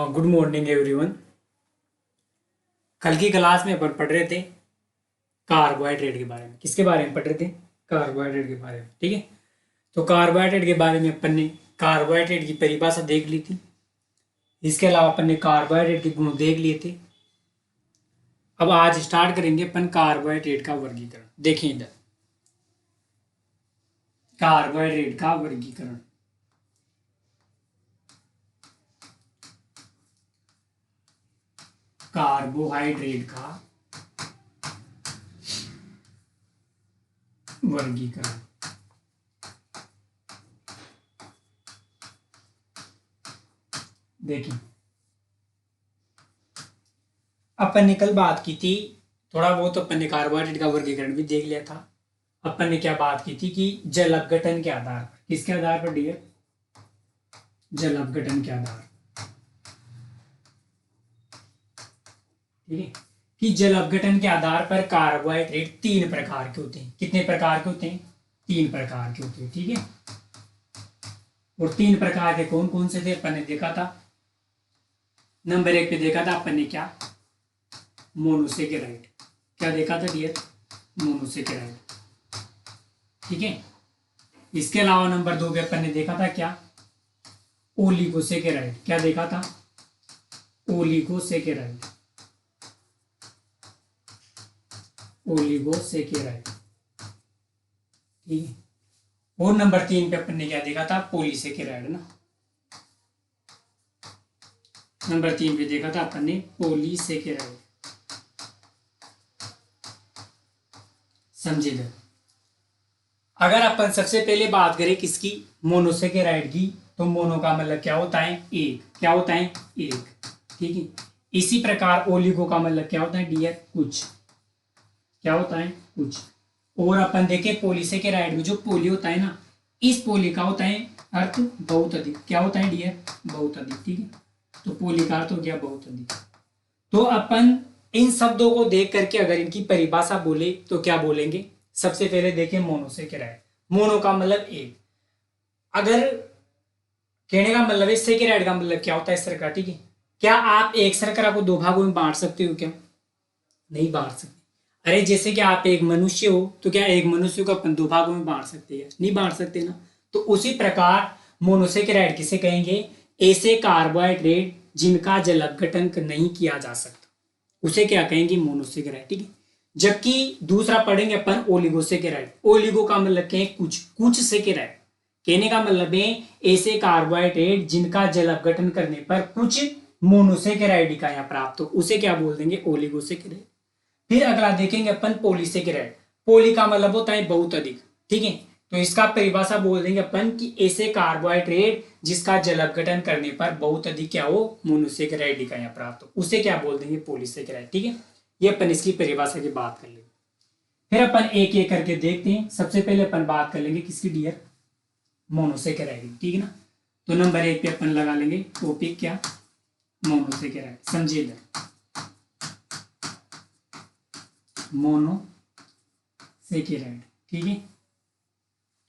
Good morning everyone. कल की class में अपन पढ़ रहे थे कार्बोहाइड्रेट के बारे में। किसके बारे में पढ़ रहे थे? कार्बोहाइड्रेट के बारे में। ठीक है, तो कार्बोहाइड्रेट के बारे में अपन ने कार्बोहाइड्रेट की परिभाषा देख ली थी। इसके अलावा अपन ने कार्बोहाइड्रेट के गुण देख लिए थे। अब आज स्टार्ट करेंगे अपन कार्बोहाइड्रेट का वर्गीकरण। देखिए इधर कार्बोहाइड्रेट का वर्गीकरण। कार्बोहाइड्रेट का वर्गीकरण। देखिए अपन ने कल बात की थी, थोड़ा बहुत अपन ने कार्बोहाइड्रेट का वर्गीकरण भी देख लिया था। अपन ने क्या बात की थी कि जल अपघटन के आधार पर, किसके आधार पर डियर? जल अपघटन के आधार। ठीक है, कि जल अपघटन के आधार पर कार्बोहाइड्रेट 3 प्रकार के होते हैं। कितने प्रकार के होते हैं? 3 प्रकार के होते हैं। ठीक है, और 3 प्रकार के कौन कौन से थे अपन ने देखा था। नंबर 1 पे देखा था अपन ने क्या? मोनोसेकेराइड। क्या देखा था डियर? मोनोसेकेराइड। ठीक है, इसके अलावा नंबर 2 पे अपन ने देखा था क्या? ओलिगोसेकेराइड। क्या देखा था? ओलिगोसेकेराइड। ओलिगोसेकेराइड। ठीक है, और नंबर 3 पे अपन ने क्या देखा था? पॉलीसेकेराइड ना। नंबर 3 पे देखा था अपन ने पॉलीसेकेराइड। समझे गए? अगर अपन सबसे पहले बात करें किसकी? मोनोसेकेराइड की, तो मोनो का मतलब क्या होता है? एक। क्या होता है? एक। ठीक है, इसी प्रकार ओलिगो का मतलब क्या होता है डियर? कुछ। क्या होता है? कुछ। और अपन देखें पॉलीसेकेराइड में जो पोली होता है ना, इस पोली का होता है अर्थ बहुत अधिक। क्या होता है डियर? बहुत अधिक। ठीक है, तो पोली का अर्थ हो गया बहुत अधिक। तो अपन इन शब्दों को देख करके अगर इनकी परिभाषा बोले तो क्या बोलेंगे? सबसे पहले देखें मोनोसेकेराइड। मोनो का मतलब एक। अगर कहने का मतलब है सेकेराइड का मतलब क्या होता है? शर्करा। ठीक है, क्या आप एक शर्करा को 2 भागों में बांट सकते हो? क्या नहीं बांट सकते? अरे जैसे कि आप एक मनुष्य हो, तो क्या एक मनुष्य को अपन 2 भागों में बांट सकते हैं? नहीं बांट सकते ना। तो उसी प्रकार मोनोसेकेराइड किसे कहेंगे? ऐसे कार्बोहाइड्रेट जिनका जल अपघटन नहीं किया जा सकता, उसे क्या कहेंगे? मोनोसेकेराइड। ठीक है, जबकि दूसरा पढ़ेंगे अपन ओलिगोसेकेराइड। ओलिगो का मतलब क्या है? कुछ सेकेराइड। कहने का मतलब है ऐसे कार्बोहाइड्रेट जिनका जल अपघटन करने पर कुछ मोनोसेकेराइड इकाइयां प्राप्त हो, उसे क्या बोल देंगे? ओलिगोसेकेराइड। फिर अगला देखेंगे अपन पॉलीसेकेराइड। पोली का मतलब होता है बहुत अधिक। ठीक है, तो इसका परिभाषा बोल देंगे अपन कि ऐसे कार्बोहाइड्रेट जिसका जल अपघटन करने पर बहुत अधिक क्या हो? मोनोसेकेराइड इकाइयां प्राप्त हो, उसे क्या बोल देंगे? पॉलीसेकेराइड। ठीक है, ये अपन इसकी परिभाषा की बात कर लेंगे। फिर अपन एक एक करके देखते हैं। सबसे पहले अपन बात कर लेंगे किसकी डियर? मोनोसेकेराइड। ठीक है ना, तो नंबर 1 पे अपन लगा लेंगे टॉपिक क्या? मोनोसेकेराइड। समझिए मोनोसेकेराइड। ठीक है,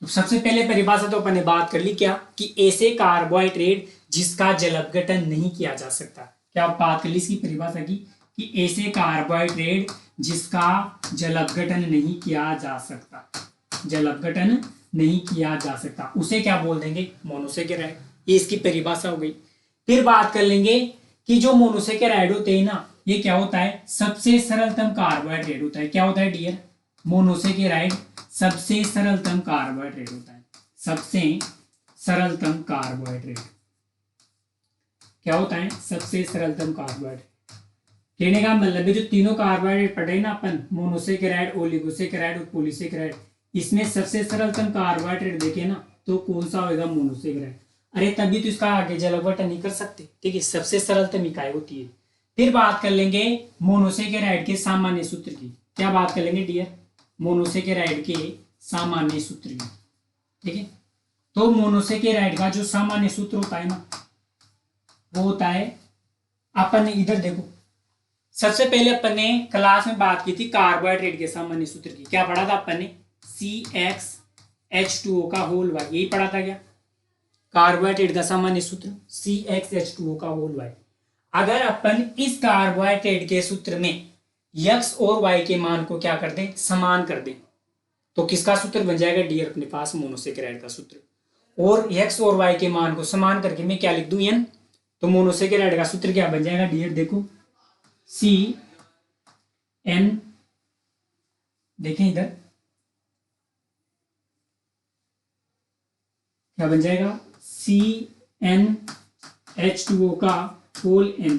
तो सबसे पहले परिभाषा तो अपन ने बात कर ली क्या? कि ऐसे कार्बोहाइड्रेट जिसका जल अपघटन नहीं किया जा सकता। क्या बात कर ली इसकी परिभाषा की? कि ऐसे कार्बोहाइड्रेट जिसका जल अपघटन नहीं किया जा सकता, जल अपघटन नहीं किया जा सकता, उसे क्या बोल देंगे? मोनोसेकेराइड। ये इसकी परिभाषा हो गई। फिर बात कर लेंगे कि जो मोनोसेकेराइड होते हैं ना, ये क्या होता है? सबसे सरलतम कार्बोहाइड्रेट होता है। क्या होता है डियर? मोनोसेकेराइड सबसे सरलतम कार्बोहाइड्रेट होता है। सबसे सरलतम कार्बोहाइड्रेट क्या होता है? सबसे सरलतम कार्बोहाइड्रेट। कहने का मतलब है जो तीनों कार्बोहाइड्रेट पढ़े ना अपन, मोनोसेकेराइड, ओलिगोसेकेराइड और पॉलीसेकेराइड, इसमें सबसे सरलतम कार्बोहाइड्रेट देखे ना तो कौन सा होगा? मोनोसेकेराइड। अरे तभी तो इसका आगे जल अपघटन नहीं कर सकते। ठीक है, सबसे सरलतम इकाई होती है। फिर बात कर लेंगे मोनोसेकेराइड के सामान्य सूत्र की। क्या बात कर लेंगे डियर? मोनोसेकेराइड के सामान्य सूत्र की। ठीक है, तो मोनोसेकेराइड का जो सामान्य सूत्र होता है ना, वो होता है, अपन इधर देखो, सबसे पहले अपन ने क्लास में बात की थी कार्बोहाइड्रेट के सामान्य सूत्र की। क्या पढ़ा था अपन ने? CxH2O का होल वाई, यही पढ़ा था क्या? कार्बोहाइड्रेट का सामान्य सूत्र CxH2O का होल y। अगर अपन इस कार्बोहाइड्रेट के सूत्र में x और y के मान को क्या कर दें, समान कर दें, तो किसका सूत्र बन जाएगा डियर, अपने पास मोनोसेकेराइड का सूत्र। और x और y के मान को समान करके मैं क्या लिख दूं, n, तो मोनोसेकेराइड का सूत्र क्या बन जाएगा डियर, देखो CN, देखें इधर क्या बन जाएगा, CnH2O का होल n,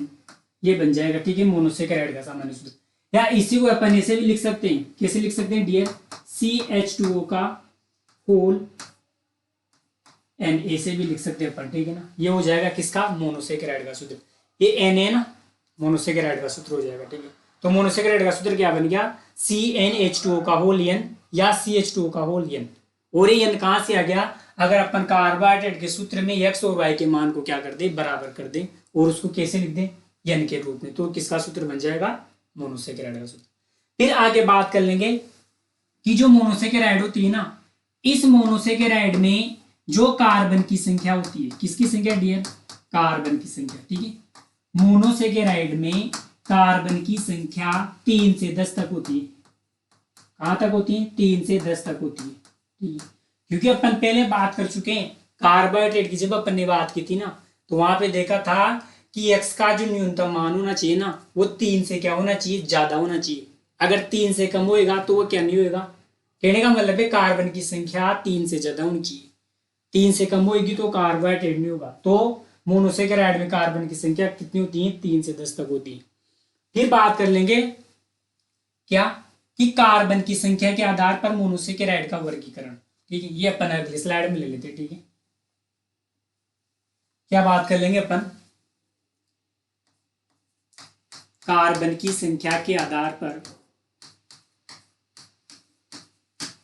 ये बन जाएगा, ठीक है, मोनोसेकेराइड का सामान्य सूत्र। या इसी को अपन ऐसे भी लिख सकते हैं, कैसे लिख सकते हैं डियर, CH2O का होल n, ऐसे भी लिख सकते हैं अपन, ठीक है ना। ये हो जाएगा किसका, मोनोसेकेराइड का सूत्र। ये n है ना, मोनोसेकेराइड का सूत्र हो जाएगा, ठीक है। तो मोनोसेकेराइड का सूत्र क्या बन गया, CnH2O का होल n या CH2O का होल n। और ये n कहां से आ गया, अगर अपन कार्बोहाइड्रेट के सूत्र में x और y के मान को क्या कर दे, बराबर कर दे, और उसको कैसे लिख दे, n के रूप में, तो किसका सूत्र बन जाएगा, मोनोसेकेराइड का सूत्र। फिर आगे बात कर लेंगे कि जो मोनोसेकेराइड होती है ना, इस मोनोसेकेराइड में जो कार्बन की संख्या होती है, किसकी संख्या डियर, कार्बन की संख्या, ठीक है। मोनोसेकेराइड में कार्बन की संख्या 3 से 10 तक होती है। कहां तक होती है, 3 से 10 तक होती है, ठीक है। क्योंकि अपन पहले बात कर चुके हैं कार्बोहाइड्रेट की, जब अपन ने बात की थी ना, तो वहां पे देखा था कि x का जो न्यूनतम मान होना चाहिए ना, वो 3 से क्या होना चाहिए, ज्यादा होना चाहिए। अगर 3 से कम होएगा तो वो क्या नहीं होएगा, कहने का मतलब है कार्बन की संख्या 3 से ज्यादा होनी चाहिए। 3 से कम होगी तो कार्बोहाइड्रेट नहीं होगा। तो मोनोसेकेराइड में कार्बन की संख्या कितनी होती है, 3 से 10 तक होती है। फिर बात कर लेंगे क्या, कि कार्बन की संख्या के आधार पर मोनोसेकेराइड का वर्गीकरण, ठीक है। ये अपन अगली स्लाइड में ले लेते हैं, ठीक है। क्या बात कर लेंगे अपन, कार्बन की संख्या के आधार पर,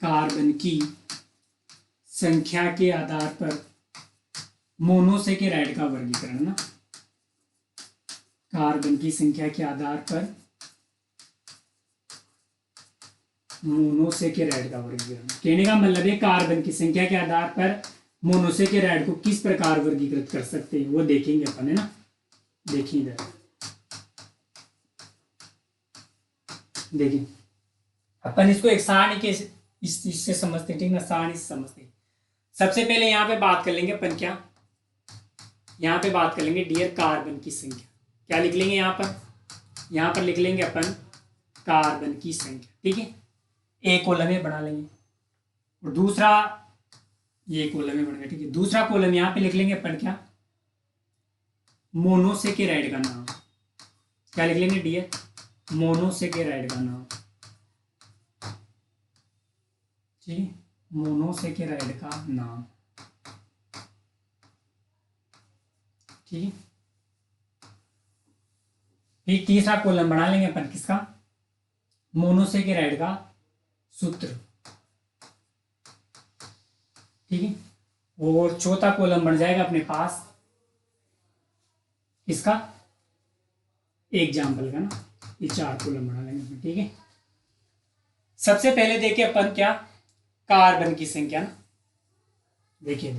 कार्बन की संख्या के आधार पर मोनोसेकेराइड का वर्गीकरण ना, कार्बन की संख्या के आधार पर मोनोसेकेराइड का वर्गीकरण, कहने का मतलब है कार्बन की संख्या के आधार पर मोनोसेकेराइड को किस प्रकार वर्गीकृत कर सकते हैं, वो देखेंगे अपन, है ना। देखिए इधर, देखिए अपन इसको एक सारणी के इससे समझते हैं, ठीक ना, सारणी से समझते हैं। सबसे पहले यहाँ पे बात कर लेंगे अपन, क्या यहाँ पे बात कर लेंगे डियर कार्बन की संख्या। क्या लिख लेंगे यहाँ पर लिख लेंगे अपन कार्बन की संख्या, ठीक है। एक कॉलम में बना लेंगे और दूसरा ये कॉलम में बन गया, ठीक है। दूसरा कॉलम यहाँ पे लिख लेंगे अपन क्या, मोनोसेकेराइड का नाम। क्या लिख लेंगे डियर, मोनोसेकेराइड का नाम, ठीक है, मोनोसेकेराइड का नाम, ठीक है। फिर तीसरा कॉलम बना लेंगे अपन किसका, मोनोसेकेराइड का सूत्र, ठीक है। और चौथा कॉलम बन जाएगा अपने पास इसका एग्जाम्पल का ना। ये 4 कॉलम बना लेंगे अपन, ठीक है। सबसे पहले देखिए अपन क्या, कार्बन की संख्या ना, देखिए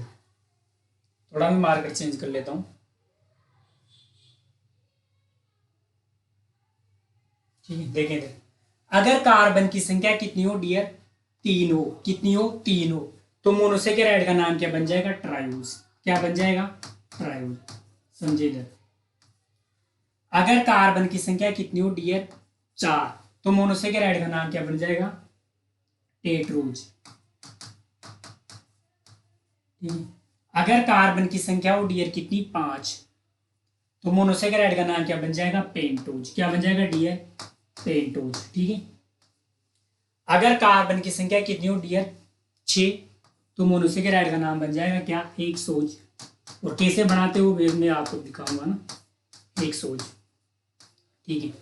थोड़ा मैं मार्कर चेंज कर लेता हूं, ठीक है। देखिए अगर कार्बन की संख्या कितनी हो डियर, 3 हो, कितनी हो, 3 हो, तो मोनोसेकेराइड का नाम क्या बन जाएगा, ट्रायोज। क्या बन जाएगा, ट्रायोज, समझे इधर। अगर कार्बन की संख्या कितनी हो डियर, 4, तो मोनोसेकेराइड का नाम क्या बन जाएगा, टेट्रोज, ठीक है। अगर कार्बन की संख्या हो डियर कितनी, 5, तो मोनोसेकेराइड का नाम क्या बन जाएगा, पेंटोज। क्या बन जाएगा डियर, पेंटोज, ठीक है। अगर कार्बन की संख्या कितनी हो डियर, 6, तो मोनोसेकेराइड का नाम बन जाएगा क्या, हेक्सोज। और कैसे बनाते हो मैं आपको दिखाऊंगा ना, हेक्सोज, ठीक है।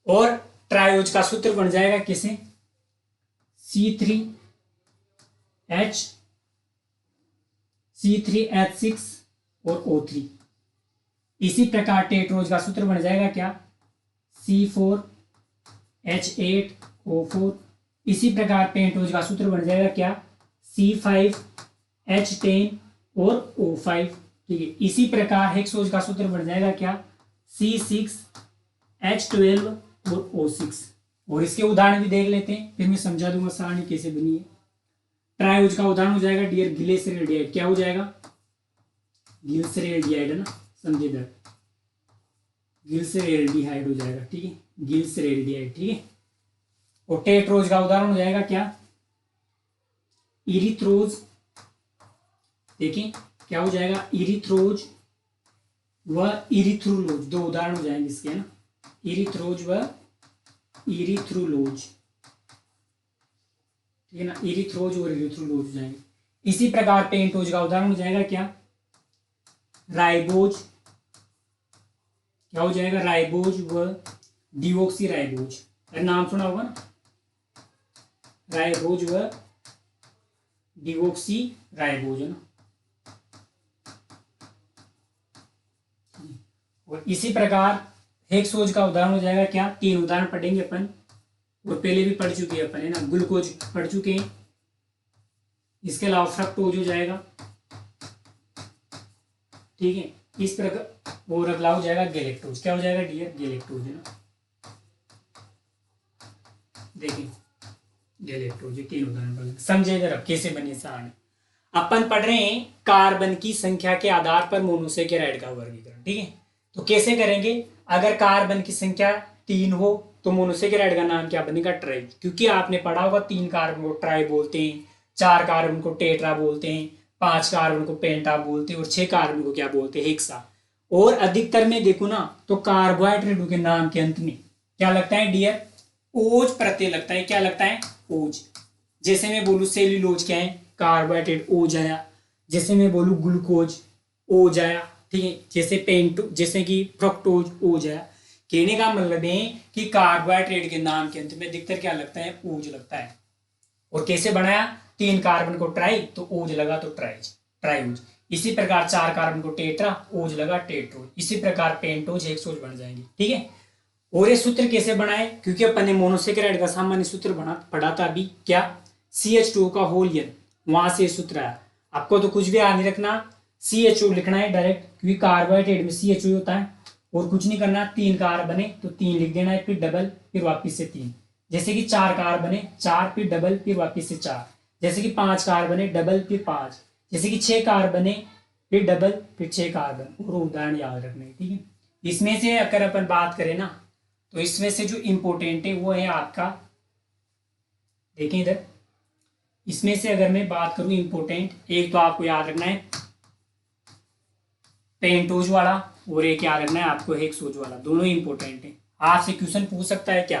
और ट्रायोज का सूत्र बन जाएगा कैसे, C3H6 और O3। इसी प्रकार टेट्रोज का सूत्र बन जाएगा क्या, C4H8O4। इसी प्रकार पेंटोज का सूत्र बन जाएगा क्या, C5H10 और O5, ठीक है। इसी प्रकार हेक्सोज का सूत्र बन जाएगा क्या, C6H12 और O6। और इसके उदाहरण भी देख लेते हैं, फिर मैं समझा दूंगा सारणी कैसे बनी है। ट्रायोज का उदाहरण हो जाएगा डियर ग्लिसरॉल्डिहाइड, क्या हो जाएगा, ग्लिसरॉल्डिहाइड है ना, समझे इधर, ग्लिसरॉल्डिहाइड हो जाएगा, ठीक है, ग्लिसरॉल्डिहाइड, ठीक है। और टेट्रोज का उदाहरण हो जाएगा क्या, इरिथ्रोज, देखिए क्या हो जाएगा, इरिथ्रोज व इरिथ्रुलोज, दो उदाहरण हो जाएंगे इसके, है ना, इरिथ्रोज व इरिथ्रुलोज, ठीक है ना, इरिथ्रोज और इरिथ्रुलोज हो जाएंगे। इसी प्रकार पेंटोज का उदाहरण हो जाएगा क्या, राइबोज, क्या हो जाएगा, राइबोज व डिओक्सी राइबोज, अरे नाम सुना होगा ना, राइबोज व डिओक्सी राइबोज, है ना। और इसी प्रकार हेक्सोज का उदाहरण हो जाएगा क्या, तीन उदाहरण पढ़ेंगे अपन, और पहले भी पढ़ चुके हैं अपन, है ना, ग्लूकोज पढ़ चुके हैं। इसके अलावा फ्रक्टोज हो जाएगा, ठीक है। इस प्रकार और अगला हो जाएगा गैलेक्टोज, क्या हो जाएगा डियर, गैलेक्टोज, है ना, देखिए गैलेक्टोज, तीन उदाहरण पढ़, समझे जरा कैसे बनी सारणी। अपन पढ़ रहे हैं कार्बन की संख्या के आधार पर मोनोसेकेराइड का वर्गीकरण, ठीक है। तो कैसे करेंगे, अगर कार्बन की संख्या 3 हो तो मोनोसेकेराइड का नाम क्या बनेगा, ट्राई, क्योंकि आपने पढ़ा होगा 3 कार्बन को ट्राई बोलते हैं, 4 कार्बन को टेट्रा बोलते हैं, 5 कार्बन को पेंटा बोलते हैं, और 6 कार्बन को क्या बोलते हैं, हेक्सा। और अधिकतर में देखो ना तो कार्बोहाइड्रेटों के नाम के अंत में क्या लगता है डियर, ओज प्रत्यय लगता है, क्या लगता है, ओज। जैसे मैं बोलूं सेल्यूलोज क्या है, कार्बोहाइड्रेट, ओज आया। जैसे मैं बोलूं ग्लूकोज, ओज आया, ठीक है। जैसे पेंटो, जैसे कि फ्रक्टोज, ओज आया। कहने का मतलब है कि कार्बोहाइड्रेट के नाम के अंत में अधिकतर क्या लगता है, ओज लगता है। और कैसे बनाया, 3 कार्बन को ट्राई तो ओज लगा तो ट्राइज, ट्राइओज। इसी प्रकार 4 कार्बन को टेट्रा, ओज लगा टेट्रोज। इसी प्रकार पेंटोज, हेक्सोज बन जाएंगे, ठीक है। और ये सूत्र कैसे बनाए, क्योंकि अपन ने मोनोसेकेराइड का सामान्य सूत्र पढ़ा था अभी, क्या, CH2 का होल ईयर, वहां से सूत्र आया। आपको तो कुछ भी याद नहीं रखना, CHO लिखना है डायरेक्ट, क्योंकि कार्बोहाइड्रेट में CHO होता है। और कुछ नहीं करना, 3 कार्बन बने तो 3 लिख देना है, फिर डबल, फिर वापिस से 3। जैसे कि 4 कार्बन बने, 4 फिर डबल, फिर वापिस से 4। जैसे कि 5 कार्बन बने, डबल फिर 5। जैसे कि 6 कार्बन बने, फिर डबल, फिर 6 कार्बन। और उदाहरण याद रखने, ठीक है। इसमें से अगर अपन बात करें ना, तो इसमें से जो इंपोर्टेंट है वो है आपका, देखें इधर, इसमें से अगर मैं बात करूं इंपोर्टेंट, एक तो आपको याद रखना है पेंटोज वाला, और एक याद रखना है आपको हेक्सोज वाला, दोनों ही इंपोर्टेंट है। आपसे क्वेश्चन पूछ सकता है क्या,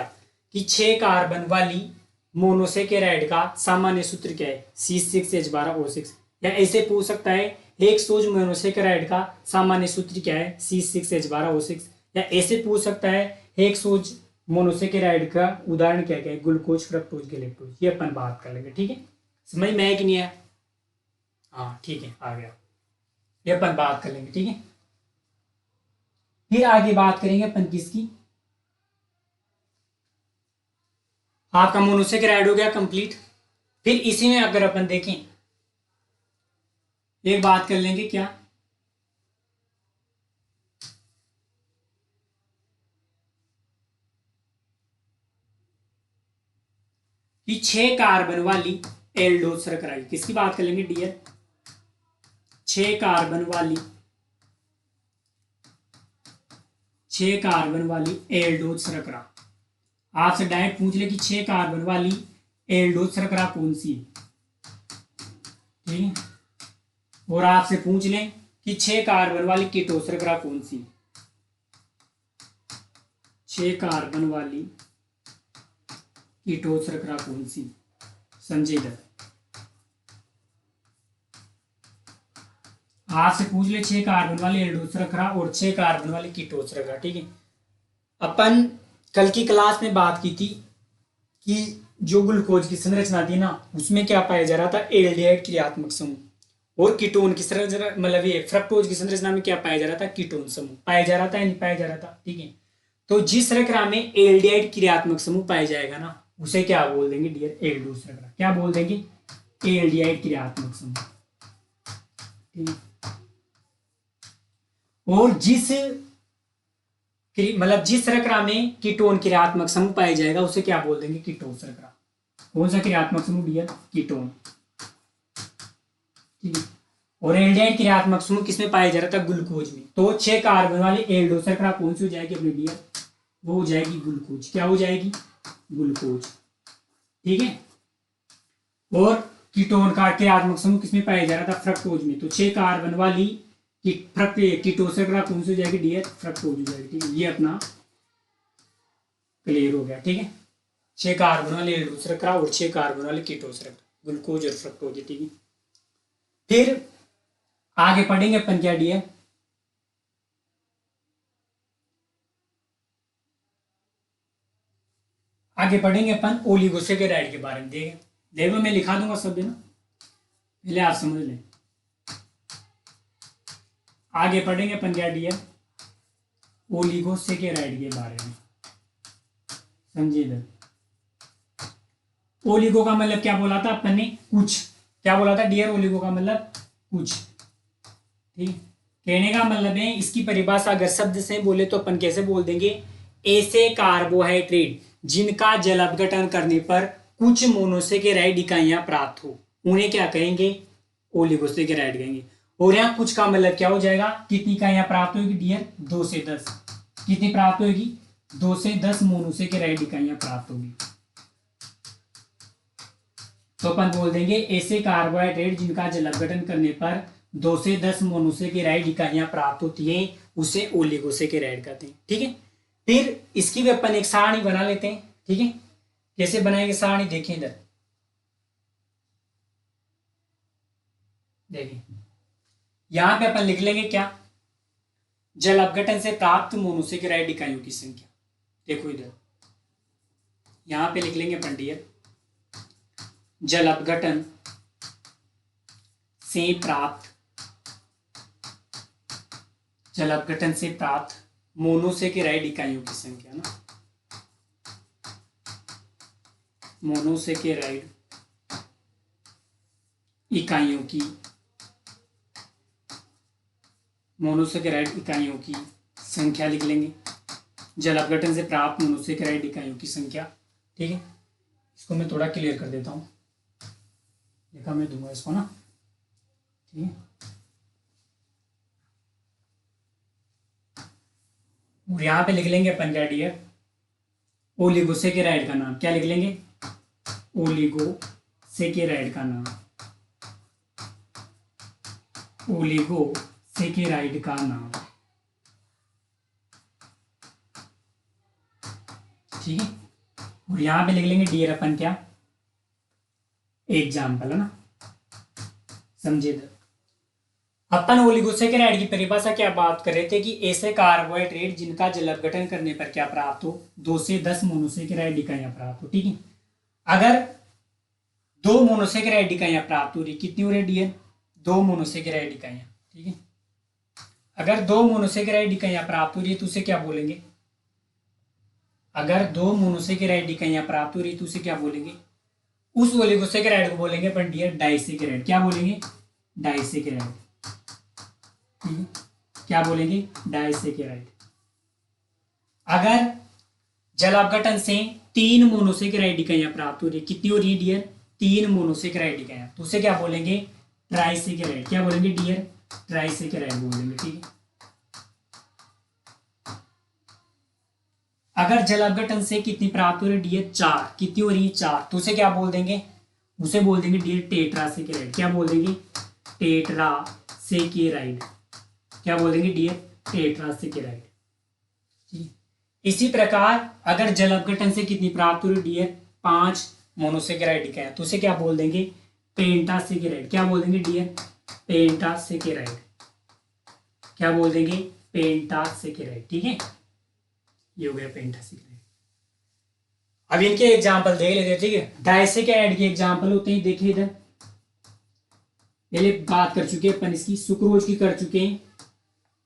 कि 6 कार्बन वाली मोनोसेकेराइड का सामान्य सूत्र क्या है, C6H12O6। या ऐसे पूछ सकता है हेक्सोज मोनोसेकेराइड का सामान्य सूत्र क्या है, C6H12O6। या ऐसे पूछ सकता है हेक्सोज मोनोसेकेराइड का उदाहरण क्या क्या है, ग्लूकोज, फ्रक्टोज, गैलेक्टोज। ये अपन बात कर लेंगे, ठीक है। समझ में आया कि नहीं आया, हाँ ठीक है, आ गया। ये अपन बात कर लेंगे, ठीक है। फिर आगे बात करेंगे अपन किसकी, आपका मोनोसेकेराइड हो गया कंप्लीट। फिर इसी में अगर अपन देखें, एक बात कर लेंगे क्या, कि 6 कार्बन वाली एल्डोज शर्करा, किसकी बात कर लेंगे डियर, 6 कार्बन वाली एल्डोज शर्करा। आपसे डायरेक्ट पूछ ले कि 6 कार्बन वाली एल्डोज शर्करा कौन सी है, ठीक है। और आपसे पूछ लें कि 6 कार्बन वाली कीटोज शर्करा कौन सी, 6 कार्बन वाली कीटोज शर्करा कौन सी, समझे इधर। आपसे पूछ ले 6 कार्बन वाली एल्डोज शर्करा और 6 कार्बन वाली कीटोज शर्करा, ठीक है। अपन कल की क्लास में बात की थी कि जो ग्लूकोज की संरचना थी ना, उसमें क्या पाया जा रहा था, एल्डिहाइड क्रियात्मक समूह। और कीटोन की संरचना, मतलब ये फ्रक्टोज की संरचना में क्या पाया जा रहा था, कीटोन समूह पाया जा रहा था या नहीं पाया जा रहा था, ठीक है। तो जिस शर्करा में एल्डिहाइड क्रियात्मक समूह पाया जाएगा ना, उसे क्या बोल देंगे डियर, एल्डोज शर्करा। क्या बोल देंगे, एल्डिहाइड क्रियात्मक समूह, ठीक है। और जिस शर्करा में कीटोन क्रियात्मक समूह पाया जाएगा उसे क्या बोल देंगे? कीटोन शर्करा। कौन सा क्रियात्मक समूह डियर? कीटोन। ठीक है। और एल्डिहाइड क्रियात्मक समूह किसमें पाया जा रहा था? ग्लूकोज में। तो 6 कार्बन वाली एल्डो शर्करा कौन सी हो जाएगी अपनी डियर? वो हो जाएगी ग्लूकोज। क्या हो जाएगी? ग्लूकोज। ठीक है। और कीटोन का क्रियात्मक समूह किसमें पाया जा रहा था? फ्रक्टोज में। तो 6 कार्बन वाली कीटोन शर्करा कौन सी हो जाएगी डियर? फ्रक्टोज हो जाएगी। ठीक है, ये अपना क्लियर हो गया। ठीक है, 6 कार्बन वाले एल्डो शर्करा और 6 कार्बन वाले कीटोन शर्करा, ग्लूकोज और फ्रक्टोज। ठीक है, फिर आगे पढ़ेंगे अपन क्या डियर? आगे पढ़ेंगे अपन ओलिगोसेकेराइड के बारे में। देखो मैं लिखा दूंगा सब ना, पहले आप समझ लें। आगे पढ़ेंगे अपन क्या डियर? ओलिगोसेकेराइड के बारे में। समझिए इधर, ओलिगो का मतलब क्या बोला था अपन ने? कुछ। क्या बोला था डियर? ओलिगो का मतलब कुछ। ठीक, कहने का मतलब है, इसकी परिभाषा अगर शब्द से बोले तो अपन कैसे बोल देंगे? ऐसे कार्बोहाइड्रेट जिनका जल अपघटन करने पर कुछ मोनोसेकेराइड इकाइयां प्राप्त हो, उन्हें क्या कहेंगे? ओलिगोसेकेराइड कहेंगे। और यहाँ कुछ का मतलब क्या हो जाएगा? कितनी इकाइयां प्राप्त होगी डियर? 2 से 10। कितनी प्राप्त होगी? 2 से 10 मोनोसेकेराइड इकाइयां प्राप्त होगी। तो अपन बोल देंगे ऐसे कार्बोहाइड्रेट जिनका जल अपघटन करने पर 2 से 10 मोनोसेकेराइड इकाइयां प्राप्त होती है, उसे ओलिगोसेकेराइड कहते हैं। ठीक है, फिर इसकी भी अपन एक सारणी बना लेते हैं। ठीक है, कैसे बनाएंगे सारणी? देखें इधर, देखिए यहां पे अपन लिख लेंगे क्या? जल अपघटन से प्राप्त मोनोसेकेराइड इकाइयों की संख्या। देखो इधर, यहां पे लिख लेंगे अपन डियर, जल अपघटन से प्राप्त मोनोसेकेराइड इकाइयों की संख्या ना, मोनोसेकेराइड इकाइयों की संख्या लिख लेंगे। जल अपघटन से प्राप्त मोनोसेकेराइड इकाइयों की संख्या। ठीक है, इसको मैं थोड़ा क्लियर कर देता हूं, देखा मैं दूंगा इसको ना। ठीक है, और यहां पे लिख लेंगे अपन क्या डियर? ओलिगोसेकेराइड का नाम। क्या लिख लेंगे? ओलिगोसेकेराइड का नाम। ओलिगोसेकेराइड का नाम। ठीक है, और यहां पे लिख लेंगे डियर अपन क्या? एग्जाम्पल है ना। समझिए, अपन ओलिगोसेकेराइड की परिभाषा क्या बात कर रहे थे कि ऐसे कार्बोहाइड्रेट जिनका जल अपघटन करने पर क्या प्राप्त हो? 2 से 10 मोनोसेकेराइड इकाइयां प्राप्त हो। ठीक है, अगर 2 मोनोसेकेराइड इकाइयां प्राप्त हो रही, कितनी हो रही डियर? 2 मोनोसेकेराइड इकाइयां। ठीक है, अगर 2 मोनोसेकेराइड इकाइयां प्राप्त हो रही है तो उसे क्या बोलेंगे? अगर 2 मोनोसेकेराइड इकाइयां प्राप्त हो रही है तो उसे क्या बोलेंगे? उस ओलिगोसेकेराइड को बोलेंगे अपन डियर डाइसेकेराइड। क्या बोलेंगे? डाइसेकेराइड। ठीक है, क्या बोलेंगे? डाइसेकेराइड। अगर जल अपघटन से 3 मोनोसेकेराइड इकाइयां प्राप्त हो रही है, कितनी हो रही है डियर? 3 मोनोसेकेराइड इकाइयां, तो उसे क्या बोलेंगे? ट्राइसेकेराइड। क्या बोलेंगे डियर? ट्राइसेकेराइड बोलेंगे। ठीक है, अगर जल अपघटन से कितनी प्राप्त हो रही है डियर? 4। कितनी हो रही है? 4, तो उसे क्या बोल देंगे? उसे बोल देंगे डियर टेट्रासेकेराइड। क्या बोल देंगे? टेट्रासेकेराइड। क्या बोल देंगे डियर? टेट्रासेकेराइड। इसी प्रकार अगर जल अपघटन से कितनी प्राप्त हो रही डियर? 5 मोनोसेकेराइड इकाइयां, तो उसे क्या बोल देंगे? पेंटासेकेराइड। क्या बोल देंगे डियर? पेंटासेकेराइड। क्या बोल देंगे? पेंटासेकेराइड। ठीक है, ये हो गया पेंटासेकेराइड। अब इनके एग्जांपल देख लेते हैं। ठीक है, डाइसेकेराइड के एग्जांपल होते हैं, देखिए इधर, पहले बात कर चुके हैं अपन इसकी, सुक्रोज की कर चुके हैं,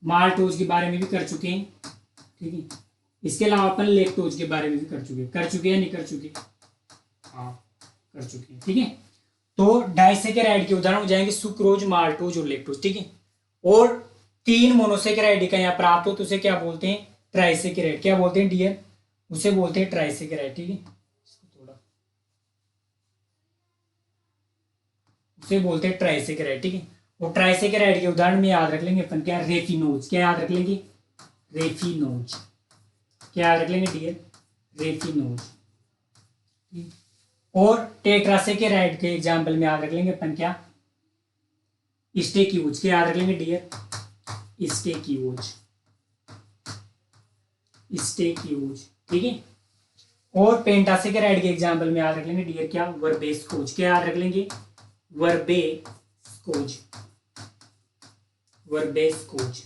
माल्टोज के बारे में भी कर चुके हैं। ठीक है, इसके अलावा अपन लेक्टोज के बारे में भी कर चुके हैं या नहीं कर चुके? हाँ, कर चुके हैं। ठीक है, तो डाइसेकेराइड के उदाहरण हो जाएंगे सुक्रोज, माल्टोज और लैक्टोज, ठीक है। और 3 मोनोसेकेराइड का यहाँ प्राप्त हो तो उसे क्या बोलते हैं, ट्राइसेकेराइड। क्या बोलते हैं डियर, उसे बोलते हैं ट्राइसेकेराइड, ठीक है। उसे बोलते हैं ट्राइसेकेराइड, ठीक है। और ट्राइसेकेराइड के उदाहरण में याद रख लेंगे अपन क्या, रेफिनोज। क्या याद रख लेंगे, रेफिनोज। क्या याद रख लेंगे डियर, रेफिनोज। और टेट्रासेकेराइड के एग्जाम्पल में याद रख लेंगे अपन क्या, स्टेक्यूज। क्या याद रख लेंगे डियर, स्टेक्यूज, स्टेक्यूज, ठीक है। और पेंटासेकेराइड के एग्जाम्पल में याद रख लेंगे डियर क्या, वर्बेस्कोज। क्या याद रख लेंगे, वर्बेस्कोज, वर्बेस्कोज।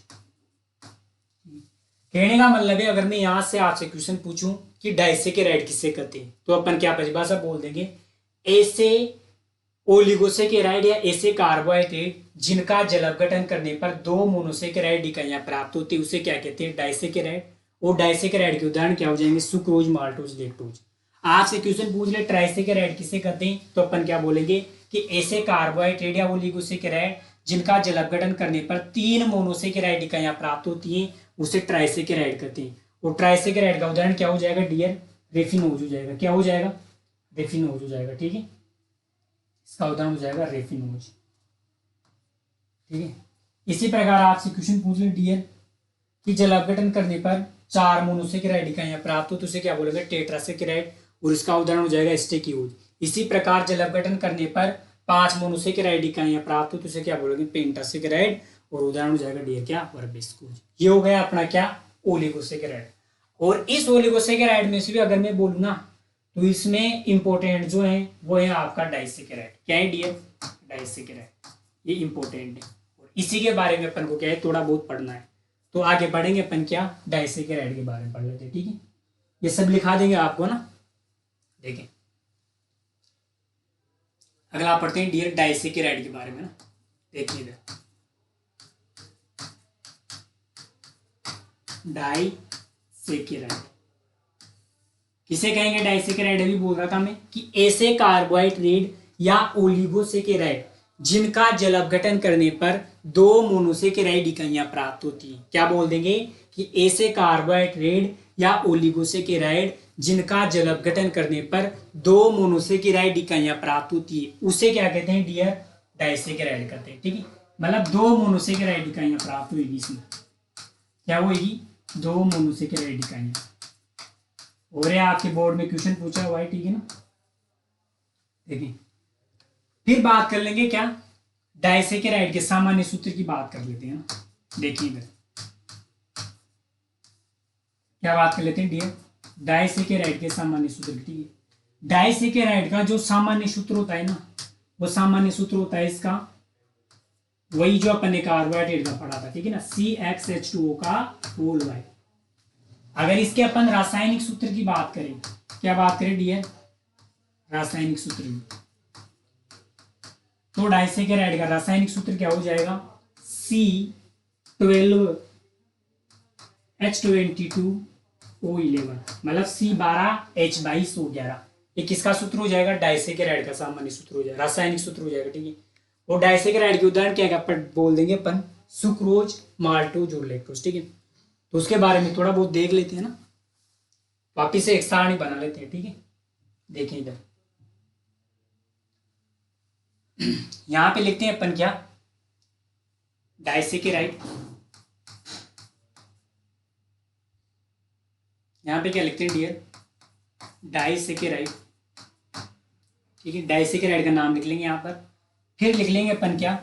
कहने का मतलब है, अगर मैं यहां से आपसे क्वेश्चन पूछूं कि डाइसेकेराइड किससे कहते हैं, तो अपन क्या परिभाषा बोल देंगे, ऐसे ओलिगोसेकेराइड या ऐसे कार्बोहाइड्रेट जिनका जल अपघटन करने पर 2 मोनोसेकेराइड इकाइयां प्राप्त होती है, उसे क्या कहते हैं, डाइसेकेराइड। और डाइसेकेराइड के उदाहरण क्या हो जाएंगे, सुक्रोज, माल्टोज, लैक्टोज। आपसे क्वेश्चन पूछ ले ट्राइसेकेराइड किसे कहते हैं, तो अपन क्या बोलेंगे कि ऐसे कार्बोहाइड्रेट या ओलिगोसेकेराइड जिनका जल अपघटन करने पर 3 मोनोसेकेराइड इकाइयां प्राप्त होती हैं, उसे ट्राइसेकेराइड कहते हैं। और ट्राइसेकेराइड का उदाहरण क्या हो जाएगा डियर, रेफिनोज हो जाएगा। क्या हो जाएगा, रेफिनोज हो जाएगा, ठीक है। इसका उदाहरण हो जाएगा रेफिनोज, ठीक है। इसी प्रकार आपसे क्वेश्चन पूछ ले डियर कि जल अपघटन करने पर 4 मोनोसेकेराइड इकाइयां प्राप्त हो तो उसे क्या बोलेंगे, टेट्रासेकेराइड। और इसका उदाहरण हो जाएगा स्टेक्यूज। इसी प्रकार जल अपघटन करने पर 5 मोनोसेकेराइड इकाइयां प्राप्त हो तो उसे क्या बोलेंगे, पेंटासेकेराइड। और उदाहरण हो जाएगा डियर क्या, वर्बेस्कोज। ये हो गया अपना क्या, ओलिगोसेकेराइड। और इस ओलिगोसेकेराइड में से भी अगर मैं बोलूँ ना, तो इसमें इंपॉर्टेंट जो है वो है आपका डाइसेकेराइड। क्या है डियर, डाइसेकेराइड, ये इंपॉर्टेंट है। और इसी के बारे में अपन को क्या है, थोड़ा बहुत पढ़ना है। तो आगे पढ़ेंगे अपन क्या, डाइसेकेराइड के बारे में पढ़ लेते हैं, ठीक है। ये सब लिखा देंगे आपको ना, देखें। अगला पढ़ते हैं डियर डाइसेकेराइड के बारे में ना, देखिए इधर, डाइसेकेराइड किसे कहेंगे, डाइसेकेराइड अभी बोल रहा था मैं कि ऐसे कार्बोहाइड्रेट या ओलिगोसेकेराइड जिनका जल अपघटन करने पर 2 मोनोसेकेराइड इकाइयां प्राप्त होती हैं। क्या बोल देंगे कि ऐसे कार्बोहाइड्रेट या ओलिगोसेकेराइड जिनका जल अपघटन करने पर 2 मोनोसेकेराइड इकाइयां प्राप्त होती है, उसे क्या कहते हैं डियर, डाइसेकेराइड कहते हैं, ठीक है। मतलब 2 मोनोसेकेराइड इकाइयां प्राप्त होगी इसमें, क्या होगी, 2 मोनोसेकेराइड इकाइयां। और ये आपके बोर्ड में क्वेश्चन पूछा हुआ है, ठीक है ना। देखिए फिर बात कर लेंगे क्या, डाइसेकेराइड के सामान्य सूत्र की बात कर लेते हैं ना। देखिए इधर क्या बात कर लेते हैं डियर, डाइसेकेराइड के सामान्य सूत्र, ठीक है। डाइसेकेराइड का जो सामान्य सूत्र होता है ना, वो सामान्य सूत्र होता है इसका वही जो अपन ने कार्बोहाइड्रेट का पढ़ा था, ठीक है ना, CxH2O का होल वाई। अगर इसके अपन रासायनिक सूत्र की बात करें, क्या बात करें डियर, रासायनिक सूत्र में, तो डाइसेकेराइड का रासायनिक सूत्र क्या हो जाएगा, C12H22O11, मतलब C12H22O11। ये किसका सूत्र हो जाएगा, डाइसेकेराइड का सामान्य सूत्र हो जाएगा, रासायनिक सूत्र हो जाएगा, ठीक है। और डाइसेकेराइड के उदाहरण क्या बोल देंगे अपन, सुक्रोज, माल्टोज और लैक्टोज, ठीक है। तो उसके बारे में थोड़ा बहुत देख लेते हैं ना, वापिस से एक सारणी बना लेते हैं, ठीक है। देखिए इधर यहां पे लिखते हैं अपन क्या, डाइसेकेराइड, यहां पे क्या लिखते हैं डियर, डाइसेकेराइड, ठीक है। डाइसेकेराइड का नाम लिख लेंगे यहां पर। फिर लिख लेंगे अपन क्या,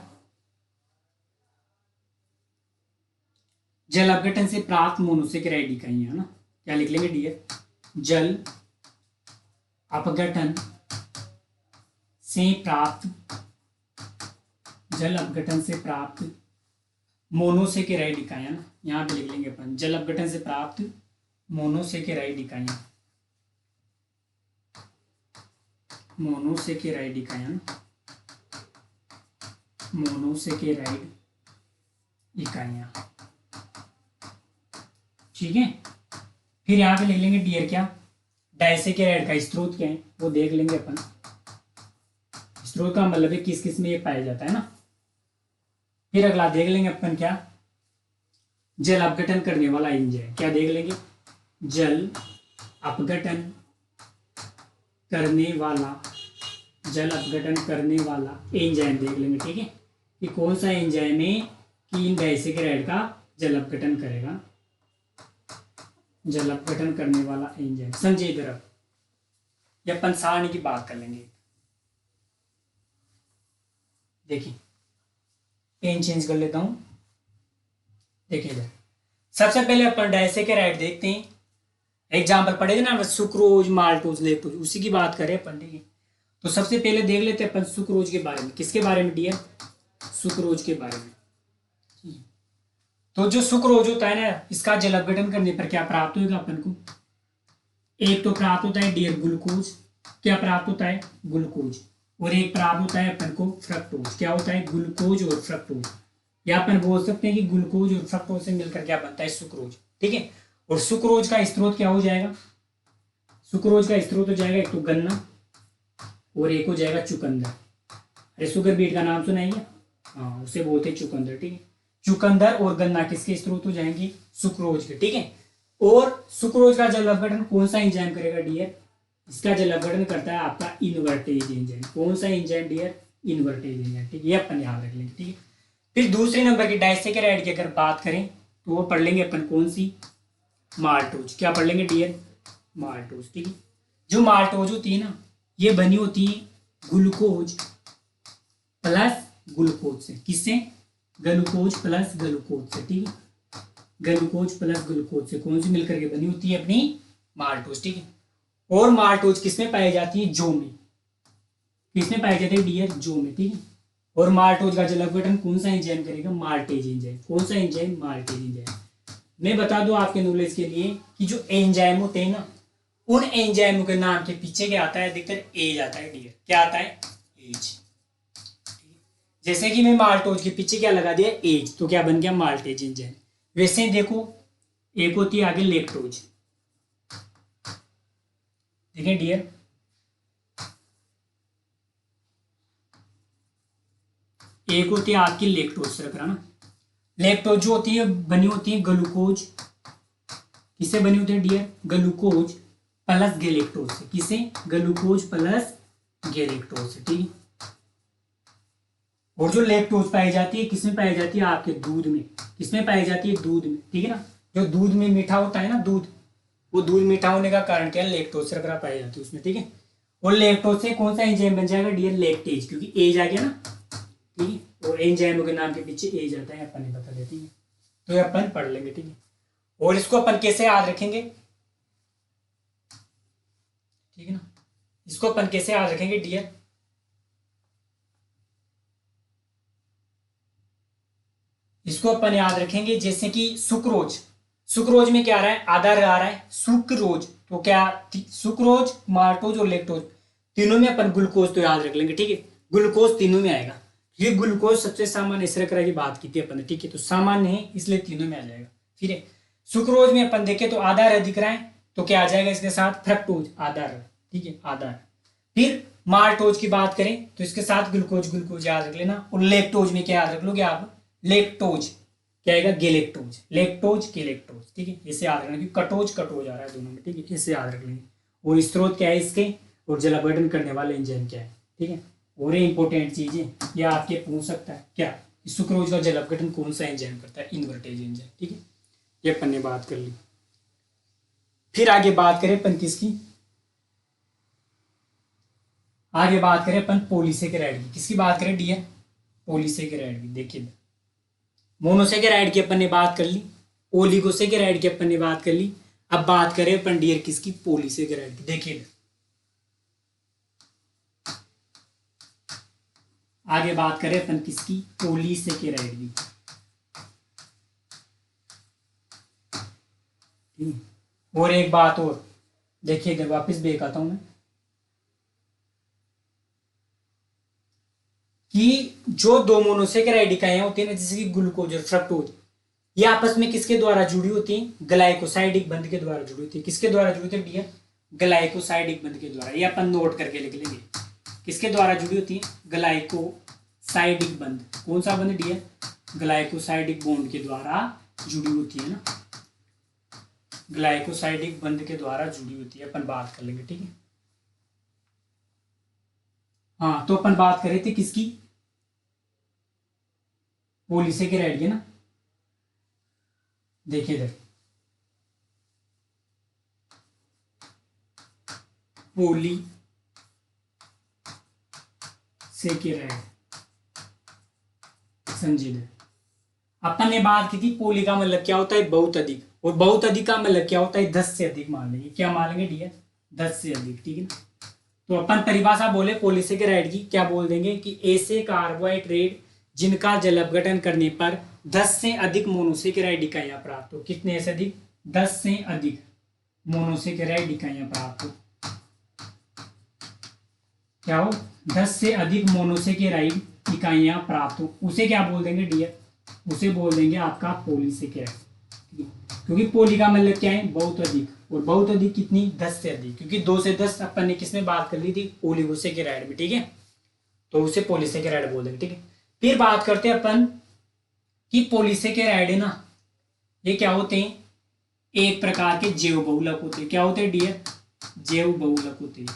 जल अपघटन से प्राप्त मोनोसेकेराइड इकाइयां, है ना। क्या लिख लेंगे डियर, जल अपघटन से प्राप्त, जल अपघटन से प्राप्त मोनोसेकेराइड इकाइयां ना, यहां पे लिख लेंगे अपन जल अपघटन से प्राप्त मोनोसेकेराइड इकाइयां, मोनोसेकेराइड इकाइयां ना, मोनोसेकेराइड इकाइयां, ठीक है। फिर यहां पे लिख लेंगे डियर क्या, डाइसेकेराइड का स्रोत क्या है वो देख लेंगे अपन। स्रोत का मतलब है किस किस में ये पाया जाता है ना। फिर अगला देख लेंगे अपन क्या, जल अपघटन करने वाला एंजाइम। क्या देख लेंगे, जल अपघटन करने वाला, जल अपघटन करने वाला एंजाइम देख लेंगे। ठीक है, कि कौन सा एंजाइम है कि इन डाइसैकेराइड का जल अपघटन करेगा, जल अपघटन करने वाला एंजाइम। समझिए इधर, अब ये अपन सारणी की बात कर लेंगे। देखिए पेन चेंज कर लेता हूं। देखिए इधर सबसे पहले अपन डाइसैकेराइड देखते हैं। एग्जाम्पल पढ़ेगा ना, सुक्रोज, माल्टोज, लेक्टोज, उसी की बात करें अपन। ठीक है, तो सबसे पहले देख लेते हैं अपन सुक्रोज के बारे में। किसके बारे में डियर, सुक्रोज के बारे में। तो जो सुक्रोज होता है ना, इसका जल अपघटन करने पर क्या प्राप्त होगा अपन को, एक तो प्राप्त होता है डियर ग्लूकोज। क्या प्राप्त होता है, ग्लूकोज। और एक प्राप्त होता है अपन को फ्रक्टोज। क्या होता है, ग्लूकोज और फ्रक्टोज। या अपन बोल सकते हैं कि ग्लूकोज और फ्रक्टोज से मिलकर क्या बनता है, सुक्रोज। ठीक है, और सुक्रोज का स्रोत क्या हो जाएगा, सुक्रोज का स्रोत हो जाएगा एक तो गन्ना और एक हो जाएगा चुकंदर। अरे शुगर बीट का नाम सुना है क्या, हाँ उसे बोलते हैं चुकंदर। ठीक है, चुकंदर और गन्ना किसके स्रोत हो जाएंगे, सुक्रोज के। ठीक है, और सुक्रोज का जल अपघटन कौन सा एंजाइम करेगा डियर, इसका जल अपघटन करता है आपका इनवर्टेज एंजाइम। कौन सा एंजाइम डियर, इनवर्टेज एंजाइम। ठीक है, ये अपन याद रख लेंगे। ठीक है, फिर दूसरे नंबर की डाइसैकेराइड की अगर बात करें तो वो पढ़ लेंगे अपन कौन सी, माल्टोज। क्या पढ़ लेंगे डियर, माल्टोज। ठीक है, जो माल्टोज होती है ना, ये बनी होती है ग्लूकोज प्लस ग्लूकोज से। किससे, ग्लूकोज प्लस ग्लूकोज से। ठीक है, ग्लूकोज प्लस ग्लूकोज से कौन सी मिलकर के बनी होती है अपनी, माल्टोज। ठीक है, और माल्टोज किसमें पाई जाती है, जौ में। किसमें पाई जाती है डियर, जौ में। ठीक है, और माल्टोज का जल अपघटन कौन सा एंजाइम करेगा, माल्टेज एंजाइम। कौन सा एंजाइम, माल्टेज एंजाइम। मैं बता दूं आपके नॉलेज के लिए कि जो एंजाइम होते हैं ना, उन एंजाइमों के नाम के पीछे क्या आता है, अधिकतर एज आता है डियर। क्या आता है, एज। जैसे कि मैं माल्टोज के पीछे क्या लगा दिया, एज, तो क्या बन गया, माल्टेज एंजाइम। वैसे देखो एक होती है आगे लेक्टोज। देखें डियर, एक होती है आपकी लेक्टोज, रख रहा ना। लेक्टोज जो होती है बनी होती है ग्लूकोज, किससे बनी होती है डियर, ग्लूकोज प्लस गैलेक्टोज से। किसे, ग्लूकोज प्लस गैलेक्टोज से। ठीक है, और जो लेक्टोज पाई जाती है किसमें पाई जाती है, आपके दूध में। किसमें पाई जाती है, दूध में। ठीक है ना, जो दूध में मीठा होता है ना, दूध, वो दूध मीठा होने का कारण क्या है, लेक्टोज शर्करा पाई जाती है उसमें। ठीक है, और लेक्टोज से कौन सा एंजाइम बन जाएगा डियर, लैक्टेज, क्योंकि एज आ गया ना। ठीक है, और एंजाइमों के नाम के पीछे एज आता है, अपन ने बता देती है, तो ये अपन पढ़ लेंगे। ठीक है, और इसको अपन कैसे याद रखेंगे, ठीक है ना, इसको अपन कैसे याद रखेंगे डियर, इसको अपन याद रखेंगे जैसे कि सुक्रोज, सुक्रोज में क्या आ रहा है, आधार आ रहा है सुक्रोज, तो क्या सुक्रोज, माल्टोज और लेक्टोज तीनों में अपन ग्लूकोज तो याद रख लेंगे। ठीक है, ग्लूकोज तीनों में आएगा, ये ग्लूकोज सबसे सामान्य शर्करा की बात की थी अपन ने। ठीक है, तो सामान्य है इसलिए तीनों में आ जाएगा। फिर है सुक्रोज में अपन देखें तो आधार दिख रहा है, तो क्या आ जाएगा इसके साथ, फ्रक्टोज आधार। ठीक है, आधार। फिर माल्टोज की बात करें तो इसके साथ ग्लूकोज, ग्लूकोज याद रख लेना। और लेक्टोज में क्या याद रख लोगे आप, लेक्टोज, क्या आएगा, गैलेक्टोज, लेक्टोज गैलेक्टोज। ठीक है, इसे याद रखना, क्योंकि कटोज कटोज आ रहा है दोनों में। ठीक है, इसे याद रख लेंगे। और स्रोत क्या है इसके, और जल अपघटन करने वाले एंजाइम क्या है। ठीक है, और ये इंपॉर्टेंट चीज है, यह आपके पूछ सकता है क्या, सुक्रोज का जल अपघटन कौन सा एंजाइम करता है, इन्वर्टेज एंजाइम। ठीक है, ये अपन ने बात कर ली। फिर आगे बात करें अपन किसकी, आगे बात करें अपन पॉलीसेकेराइड की। किसकी बात करें डियर, पॉलीसेकेराइड की। देखिए मोनोसेकेराइड की अपन ने बात कर ली, ओलिगोसेकेराइड की अपन ने बात कर ली। अब बात करें अपन डियर किसकी, पॉलीसेकेराइड की। देखिए आगे बात करें अपन किसकी, पॉलीसेकेराइड की। और एक बात और देखिए, इधर वापस देख आता हूं मैं, कि जो दो मोनोसेकेराइड इकाइयां होती है ना, जैसे कि ग्लूकोज और फ्रक्टोज, ये आपस में किसके द्वारा जुड़ी होती है, ग्लाइकोसाइडिक बंध के द्वारा जुड़ी होती है। किसके द्वारा जुड़ी होती है डियर, ग्लाइकोसाइडिक बंध के द्वारा। ये अपन नोट करके लिख लेंगे, किसके द्वारा जुड़ी होती है? ग्लाइकोसाइडिक बंध। कौन सा बंध डियर? ग्लाइकोसाइडिक बॉन्ड के द्वारा जुड़ी होती है ना, ग्लाइकोसाइडिक बंध के द्वारा जुड़ी होती है। अपन बात कर लेंगे, ठीक है। हाँ, तो अपन बात कर रहे थे किसकी? पॉलीसेकेराइड की ना। देखिए इधर पॉलीसेकेराइड, समझिए अपन ने बात की थी पोली का मतलब क्या होता है? बहुत अधिक। और बहुत अधिक का मतलब क्या होता है? 10 से अधिक मान लेंगे। क्या मान लेंगे डियर? 10 से अधिक, ठीक है ना। तो अपन परिभाषा बोले पॉलीसेकेराइड की, क्या बोल देंगे कि ऐसे कार्बोहाइड्रेट जिनका जल अपघटन करने पर 10 से अधिक मोनोसेकेराइड इकाइयां प्राप्त हो। कितने से अधिक? 10 से अधिक मोनोसेकेराइड इकाइयां प्राप्त हो। क्या हो? 10 से अधिक मोनोसेकेराइड इकाइयां प्राप्त हो, उसे क्या बोल देंगे डियर? उसे बोल देंगे आपका पॉलीसेकेराइड। क्योंकि पोली का मतलब क्या है? बहुत अधिक। और बहुत अधिक कितनी? 10 से अधिक। क्योंकि 2 से 10 अपन ने किसमें बात कर ली थी? ओलिगोसेकेराइड में, ठीक है। तो उसे पॉलीसेकेराइड बोल देंगे, ठीक है। फिर बात करते हैं अपन कि पॉलीसेकेराइड है ना, ये क्या होते हैं? एक प्रकार के जैव बहुलक होते हैं। क्या होते हैं डियर? जैव बहुलक होते हैं।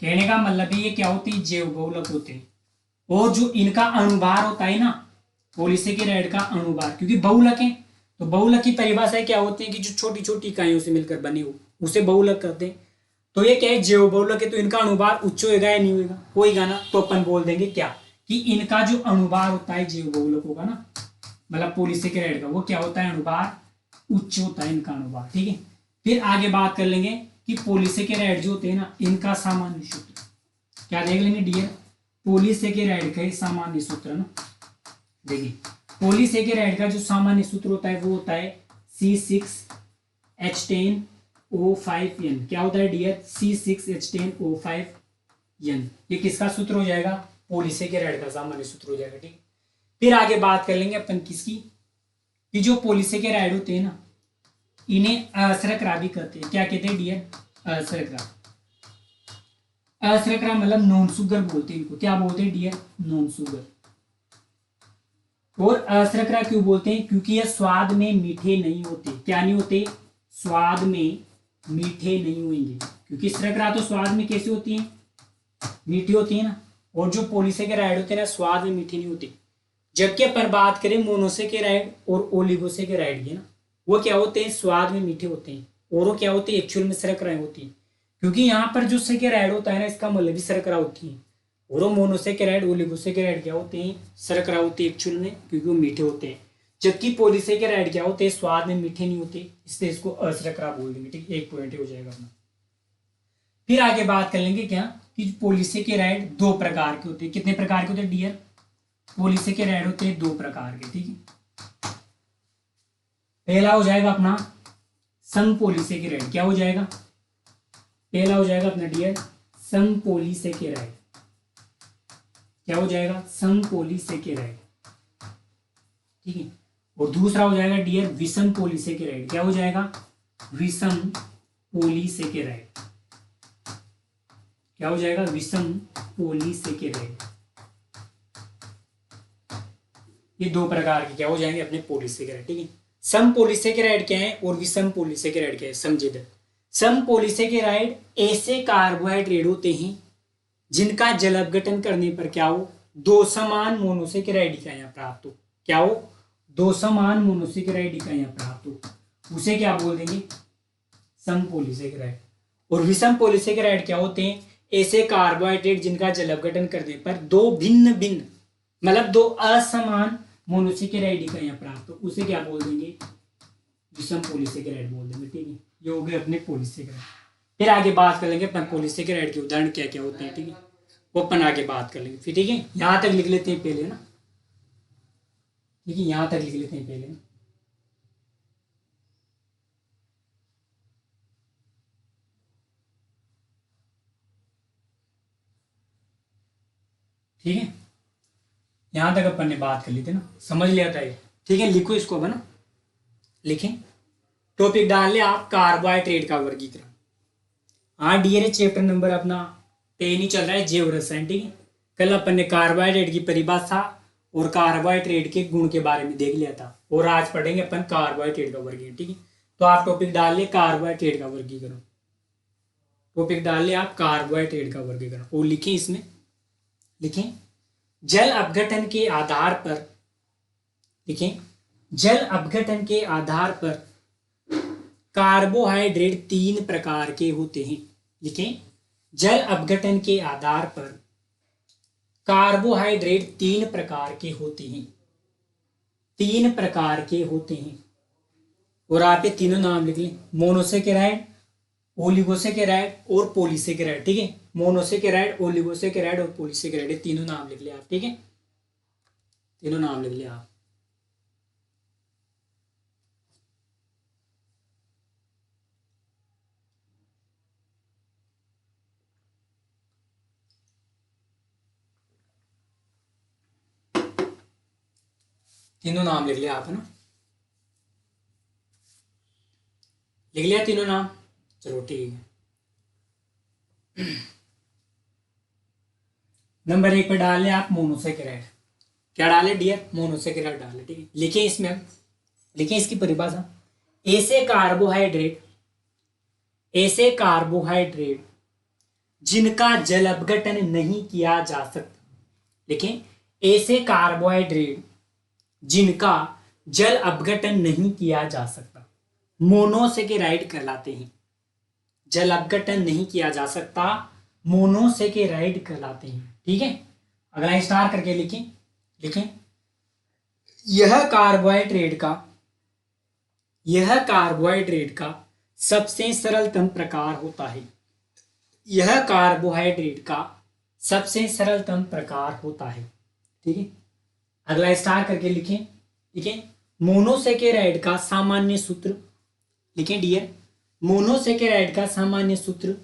कहने का मतलब है ये क्या होती है? जैव बहुलक होते हैं। और जो इनका अणुभार होता है ना, पॉलीसेकेराइड का अणुभार, क्योंकि बहुलक है तो बहुलक की परिभाषा क्या होती है? कि जो छोटी छोटी इकाइयों से मिलकर बने हो उसे बहुलक कहते हैं। तो ये क्या है? जैव बहुलक है, तो इनका अणुभार उच्च होगा या नहीं होगा? होगा ना। तो अपन बोल देंगे क्या? कि इनका जो अणुभार होता है जैव बहुलक होगा ना, मतलब पॉलीसेकेराइड का, वो क्या होता है? अणुभार उच्च होता है इनका अणुभार, ठीक है। फिर आगे बात कर लेंगे कि पॉलीसेकेराइड जो होते हैं ना, इनका सामान्य सूत्र क्या देख लेंगे डियर? पॉलीसेकेराइड का सामान्य सूत्र ना, देखिए पॉलीसेकेराइड का जो सामान्य सूत्र होता है वो होता है C6H10O5N। क्या होता है डियर? C6H10O5N। ये किसका सूत्र हो जाएगा? पॉलीसेकेराइड का सामान्य सूत्र हो जाएगा, ठीक है। फिर आगे बात कर लेंगे अपन किसकी? कि जो पॉलीसेकेराइड होते हैं ना, इन्हें अशर्करा भी कहते हैं। क्या कहते हैं डियर? अशर्करा। अशर्करा मतलब नॉन शुगर बोलते हैं इनको। क्या बोलते हैं डियर? Non sugar. और अशर्करा क्यों बोलते हैं? क्योंकि यह स्वाद में मीठे नहीं होते। क्या नहीं होते? स्वाद में मीठे नहीं होंगे। क्योंकि शर्करा तो स्वाद में कैसी होती है? मीठी होती है ना। और जो पॉलीसेकेराइड होते हैं ना, स्वाद में मीठे नहीं होते। जबकि अपन बात करें मोनोसेकेराइड और ओलिगोसेकेराइड की ना, वो क्या होते हैं? स्वाद में मीठे होते हैं। और वो क्या होते हैं? एक्चुअल में शर्कराएं होती हैं। क्योंकि यहाँ पर जो सेकेराइड होता है ना, इसका मतलब भी शर्करा होती है। और वो मोनोसेकेराइड ओलिगोसेकेराइड क्या होते हैं? शर्करा होती है एक्चुअल में, क्योंकि वो मीठे होते हैं। जबकि पॉलीसेकेराइड क्या होते हैं? स्वाद में मीठे नहीं होते, इसलिए इसको अशर्करा बोल देंगे, ठीक। एक पॉइंट हो जाएगा अपना। फिर आगे बात कर लेंगे क्या? कि पॉलीसेकेराइड 2 प्रकार के होते हैं। कितने प्रकार के होते हैं डियर? पॉलीसेकेराइड होते हैं 2 प्रकार के, ठीक है। पहला हो जाएगा अपना समपॉलीसेकेराइड। क्या हो जाएगा? पहला हो जाएगा अपना डियर समपॉलीसेकेराइड। क्या हो जाएगा? समपॉलीसेकेराइड, ठीक है। और दूसरा हो जाएगा डियर विषम पॉलीसेकेराइड। क्या हो जाएगा? विषम पॉलीसेकेराइड। क्या हो जाएगा? विषम पॉलीसेकेराइड। ये 2 प्रकार के क्या हो जाएंगे अपने पॉलीसेकेराइड, ठीक है। सम पॉलीसेकेराइड क्या है और विषम पॉलीसेकेराइड क्या है, समझिए। सम पॉलीसेकेराइड ऐसे कार्बोहाइड्रेट होते हैं जिनका जल अपघटन करने पर क्या हो? 2 समान मोनोसेकेराइड इकाइयां प्राप्त हो। क्या हो? 2 समान मोनोसेकेराइड इकाइयां प्राप्त हो, उसे क्या बोल देंगे? सम पॉलीसेकेराइड। और विषम पॉलीसेकेराइड क्या होते हैं? ऐसे कार्बोहाइड्रेट जिनका जल अपघटन करने पर 2 भिन्न भिन्न मतलब 2 असमान मोनोसेकेराइड इकाइयां प्राप्त हो, उसे क्या बोल देंगे? विषम पॉलीसेकेराइड बोल देंगे, ठीक है। ये हो गए अपने पॉलीसेकेराइड। फिर आगे बात कर लेंगे अपन पॉलीसेकेराइड के उदाहरण क्या क्या होते हैं, ठीक है। वो अपन आगे बात कर लेंगे फिर, ठीक है। यहां तक लिख लेते हैं पहले ना, ठीक है। यहां तक लिख लेते हैं पहले, ठीक है। यहां तक अपन ने बात कर ली थी ना, समझ लिया था ये, ठीक है। लिखो इसको बना, लिखें। टॉपिक डाल ले आप कार्बोहाइड्रेट का वर्गीकरण। हाँ डियर चैप्टर नंबर अपना टे नहीं चल रहा है, जैव रसायन। ठीक है, कल अपन ने कार्बोहाइड्रेट की परिभाषा और कार्बोहाइड्रेट के गुण के बारे में देख लिया था, और आज पढ़ेंगे अपन कार्बोहाइड्रेट का वर्गीकरण। ठीक है, तो आप टॉपिक डाल लिए कार्बोहाइड्रेट का वर्गीकरण, टॉपिक डाल लिया आप कार्बोहाइड्रेट का वर्गीकरण, और लिखें, इसमें लिखें जल अपघटन के आधार पर, लिखें जल अपघटन के आधार पर कार्बोहाइड्रेट 3 प्रकार के होते हैं। लिखें जल अपघटन के आधार पर कार्बोहाइड्रेट 3 प्रकार के होते हैं, 3 प्रकार के होते हैं। और आप ये तीनों नाम लिख लें, मोनोसेकेराइड, ओलिगोसेकेराइड और पॉलीसेकेराइड। ठीक है, मोनोसेकेराइड, ओलिगोसेकेराइड और पॉलीसेकेराइड, ये तीनों नाम लिख लिया आप। ठीक है, तीनों नाम लिख लिया आप। तीनों नाम लिख लिया आप, है ना, लिख लिया तीनों नाम, चलो ठीक है। नंबर 1 पे डाल लें आप मोनोसेकेराइड, क्या डाले डियर, मोनोसेकेराइड डाले। ठीक है, लिखें इसमें, लिखें इसकी परिभाषा, ऐसे कार्बोहाइड्रेट जिनका जल अपघटन नहीं किया जा सकता। लेकिन ऐसे कार्बोहाइड्रेट जिनका जल अपघटन नहीं किया जा सकता मोनोसेकेराइड कहलाते हैं। जल अपघटन नहीं किया जा सकता मोनोसेकेराइड कहलाते हैं। ठीक है, अगला स्टार करके लिखें, लिखें यह कार्बोहाइड्रेट का सबसे सरलतम प्रकार होता है। यह कार्बोहाइड्रेट का सबसे सरलतम प्रकार होता है। ठीक है, अगला स्टार करके लिखें, लिखें मोनोसेकेराइड का सामान्य सूत्र, लिखें डियर, मोनोसेकेराइड का सामान्य सूत्र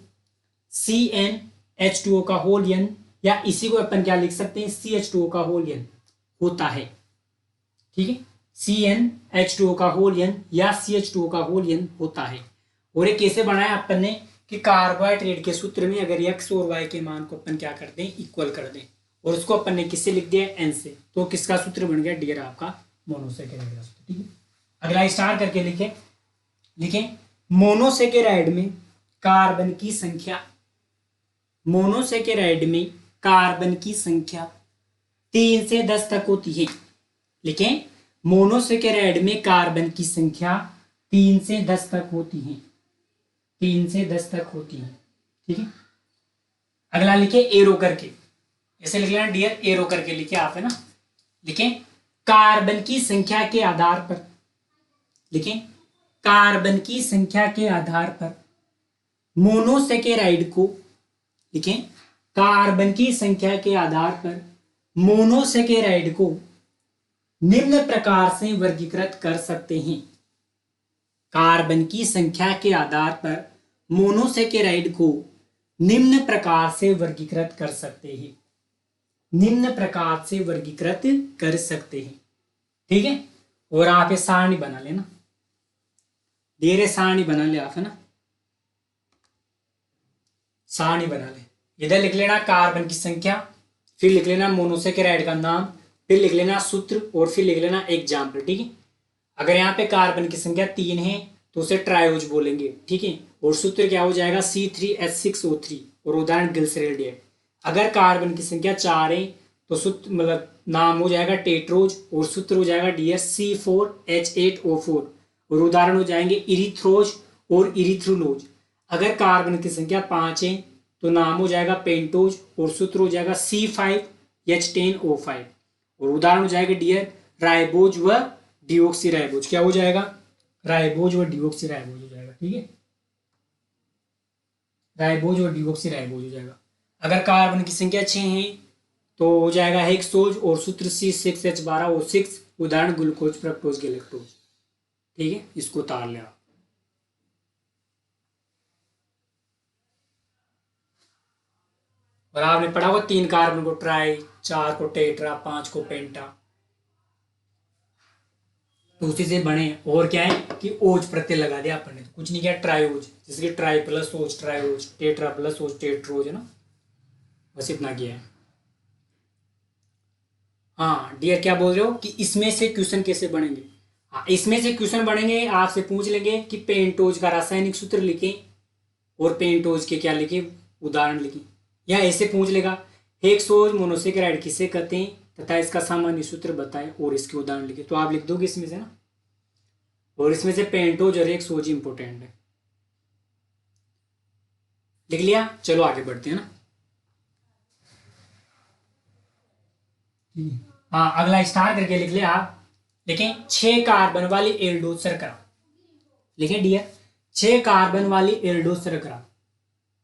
CnH2O का होल n, या इसी को अपन क्या लिख सकते हैं, CH2O का होल n होता है। ठीक है, CnH2O का होल n या CH2O का होल n होता है। और ये कैसे बनाया अपन ने कि कार्बोहाइड्रेट के सूत्र में अगर x और y के मान को अपन क्या कर दें, इक्वल कर दें, और उसको अपन ने किससे लिख दिया, n से, तो किसका सूत्र बन गया डियर, आपका मोनोसेकेराइड का सूत्र। ठीक है, अगला स्टार करके लिखें, लिखें मोनोसेकेराइड में कार्बन की संख्या, मोनोसेकेराइड में कार्बन की संख्या 3 से 10 तक होती है। लिखें मोनोसेकेराइड में कार्बन की संख्या 3 से 10 तक होती है, 3 से 10 तक होती है। ठीक है, अगला लिखे एरो करके, ऐसे लिख लेना डियर, एरो करके लिखे आप, है ना, लिखें कार्बन की संख्या के आधार पर, लिखें कार्बन की संख्या के आधार पर मोनोसेकेराइड को, लिखें कार्बन की संख्या के आधार पर मोनोसेकेराइड को निम्न प्रकार से वर्गीकृत कर सकते हैं। कार्बन की संख्या के आधार पर मोनोसेकेराइड को निम्न प्रकार से वर्गीकृत कर सकते हैं, निम्न प्रकार से वर्गीकृत कर सकते हैं। ठीक है, और आप ये सारणी बना लेना, धीरे सारणी बना ले आप, है ना, सारणी बना ले। इधर लिख लेना कार्बन की संख्या, फिर लिख लेना मोनोसेकेराइड का नाम, फिर लिख लेना सूत्र, और फिर लिख लेना एग्जाम्पल। ठीक है, अगर यहाँ पे कार्बन की संख्या 3 है तो उसे ट्रायोज बोलेंगे। ठीक है, और सूत्र क्या हो जाएगा, C3H6O3, और उदाहरण ग्लिसरॉल डियर। अगर कार्बन की संख्या 4 है तो सूत्र मतलब नाम हो जाएगा टेट्रोज, और सूत्र हो जाएगा डियर C4H8O4, और उदाहरण हो जाएंगे इरिथ्रोज और इरिथ्रुलोज। अगर कार्बन की संख्या 5 है तो नाम हो जाएगा पेंटोज, और सूत्र हो जाएगा C5H10O5, और उदाहरण हो जाएगा डियर राइबोज व डिओक्सी राइबोज। क्या हो जाएगा, राइबोज व डिओक्सी राइबोज हो जाएगा। ठीक है, राइबोज और डिओक्सी राइबोज हो जाएगा। अगर कार्बन की संख्या 6 है तो हो जाएगा हेक्सोज, और सूत्र C6H12O6, उदाहरण ग्लूकोज फ्रक्टोज गैलेक्टोज। ठीक है, इसको उतार ले आप। और आपने पढ़ा हुआ 3 कार्बन को ट्राई, 4 को टेट्रा, 5 को पेंटा, तो उसी से बने। और क्या है कि ओज प्रत्यय लगा दिया आपने, तो कुछ नहीं किया, ट्रायोज, जैसे कि ट्राई प्लस ओज ट्रायोज, टेट्रा प्लस ओज टेट्रोज, है ना। बस इतना किया है। हाँ डियर क्या बोल रहे हो कि इसमें से क्वेश्चन कैसे बनेंगे। हाँ इसमें से क्वेश्चन बनेंगे, आपसे पूछ लेंगे कि पेंटोज का रासायनिक सूत्र लिखें और पेंटोज के क्या लिखें, उदाहरण लिखें। या ऐसे पूछ लेगा हेक्सोज मोनोसेकेराइड किसे कहते हैं तथा इसका सामान्य सूत्र बताएं और इसके उदाहरण लिखे, तो आप लिख दोगे इसमें से ना। और इसमें से पेंटोज और हेक्सोज इंपोर्टेंट है। लिख लिया, चलो आगे बढ़ते हैं ना। हाँ अगला स्टार करके लिख लिया आप। लिखें 6 कार्बन वाली एल्डोज शर्करा। लिखें डियर 6 कार्बन वाली एल्डोज शर्करा।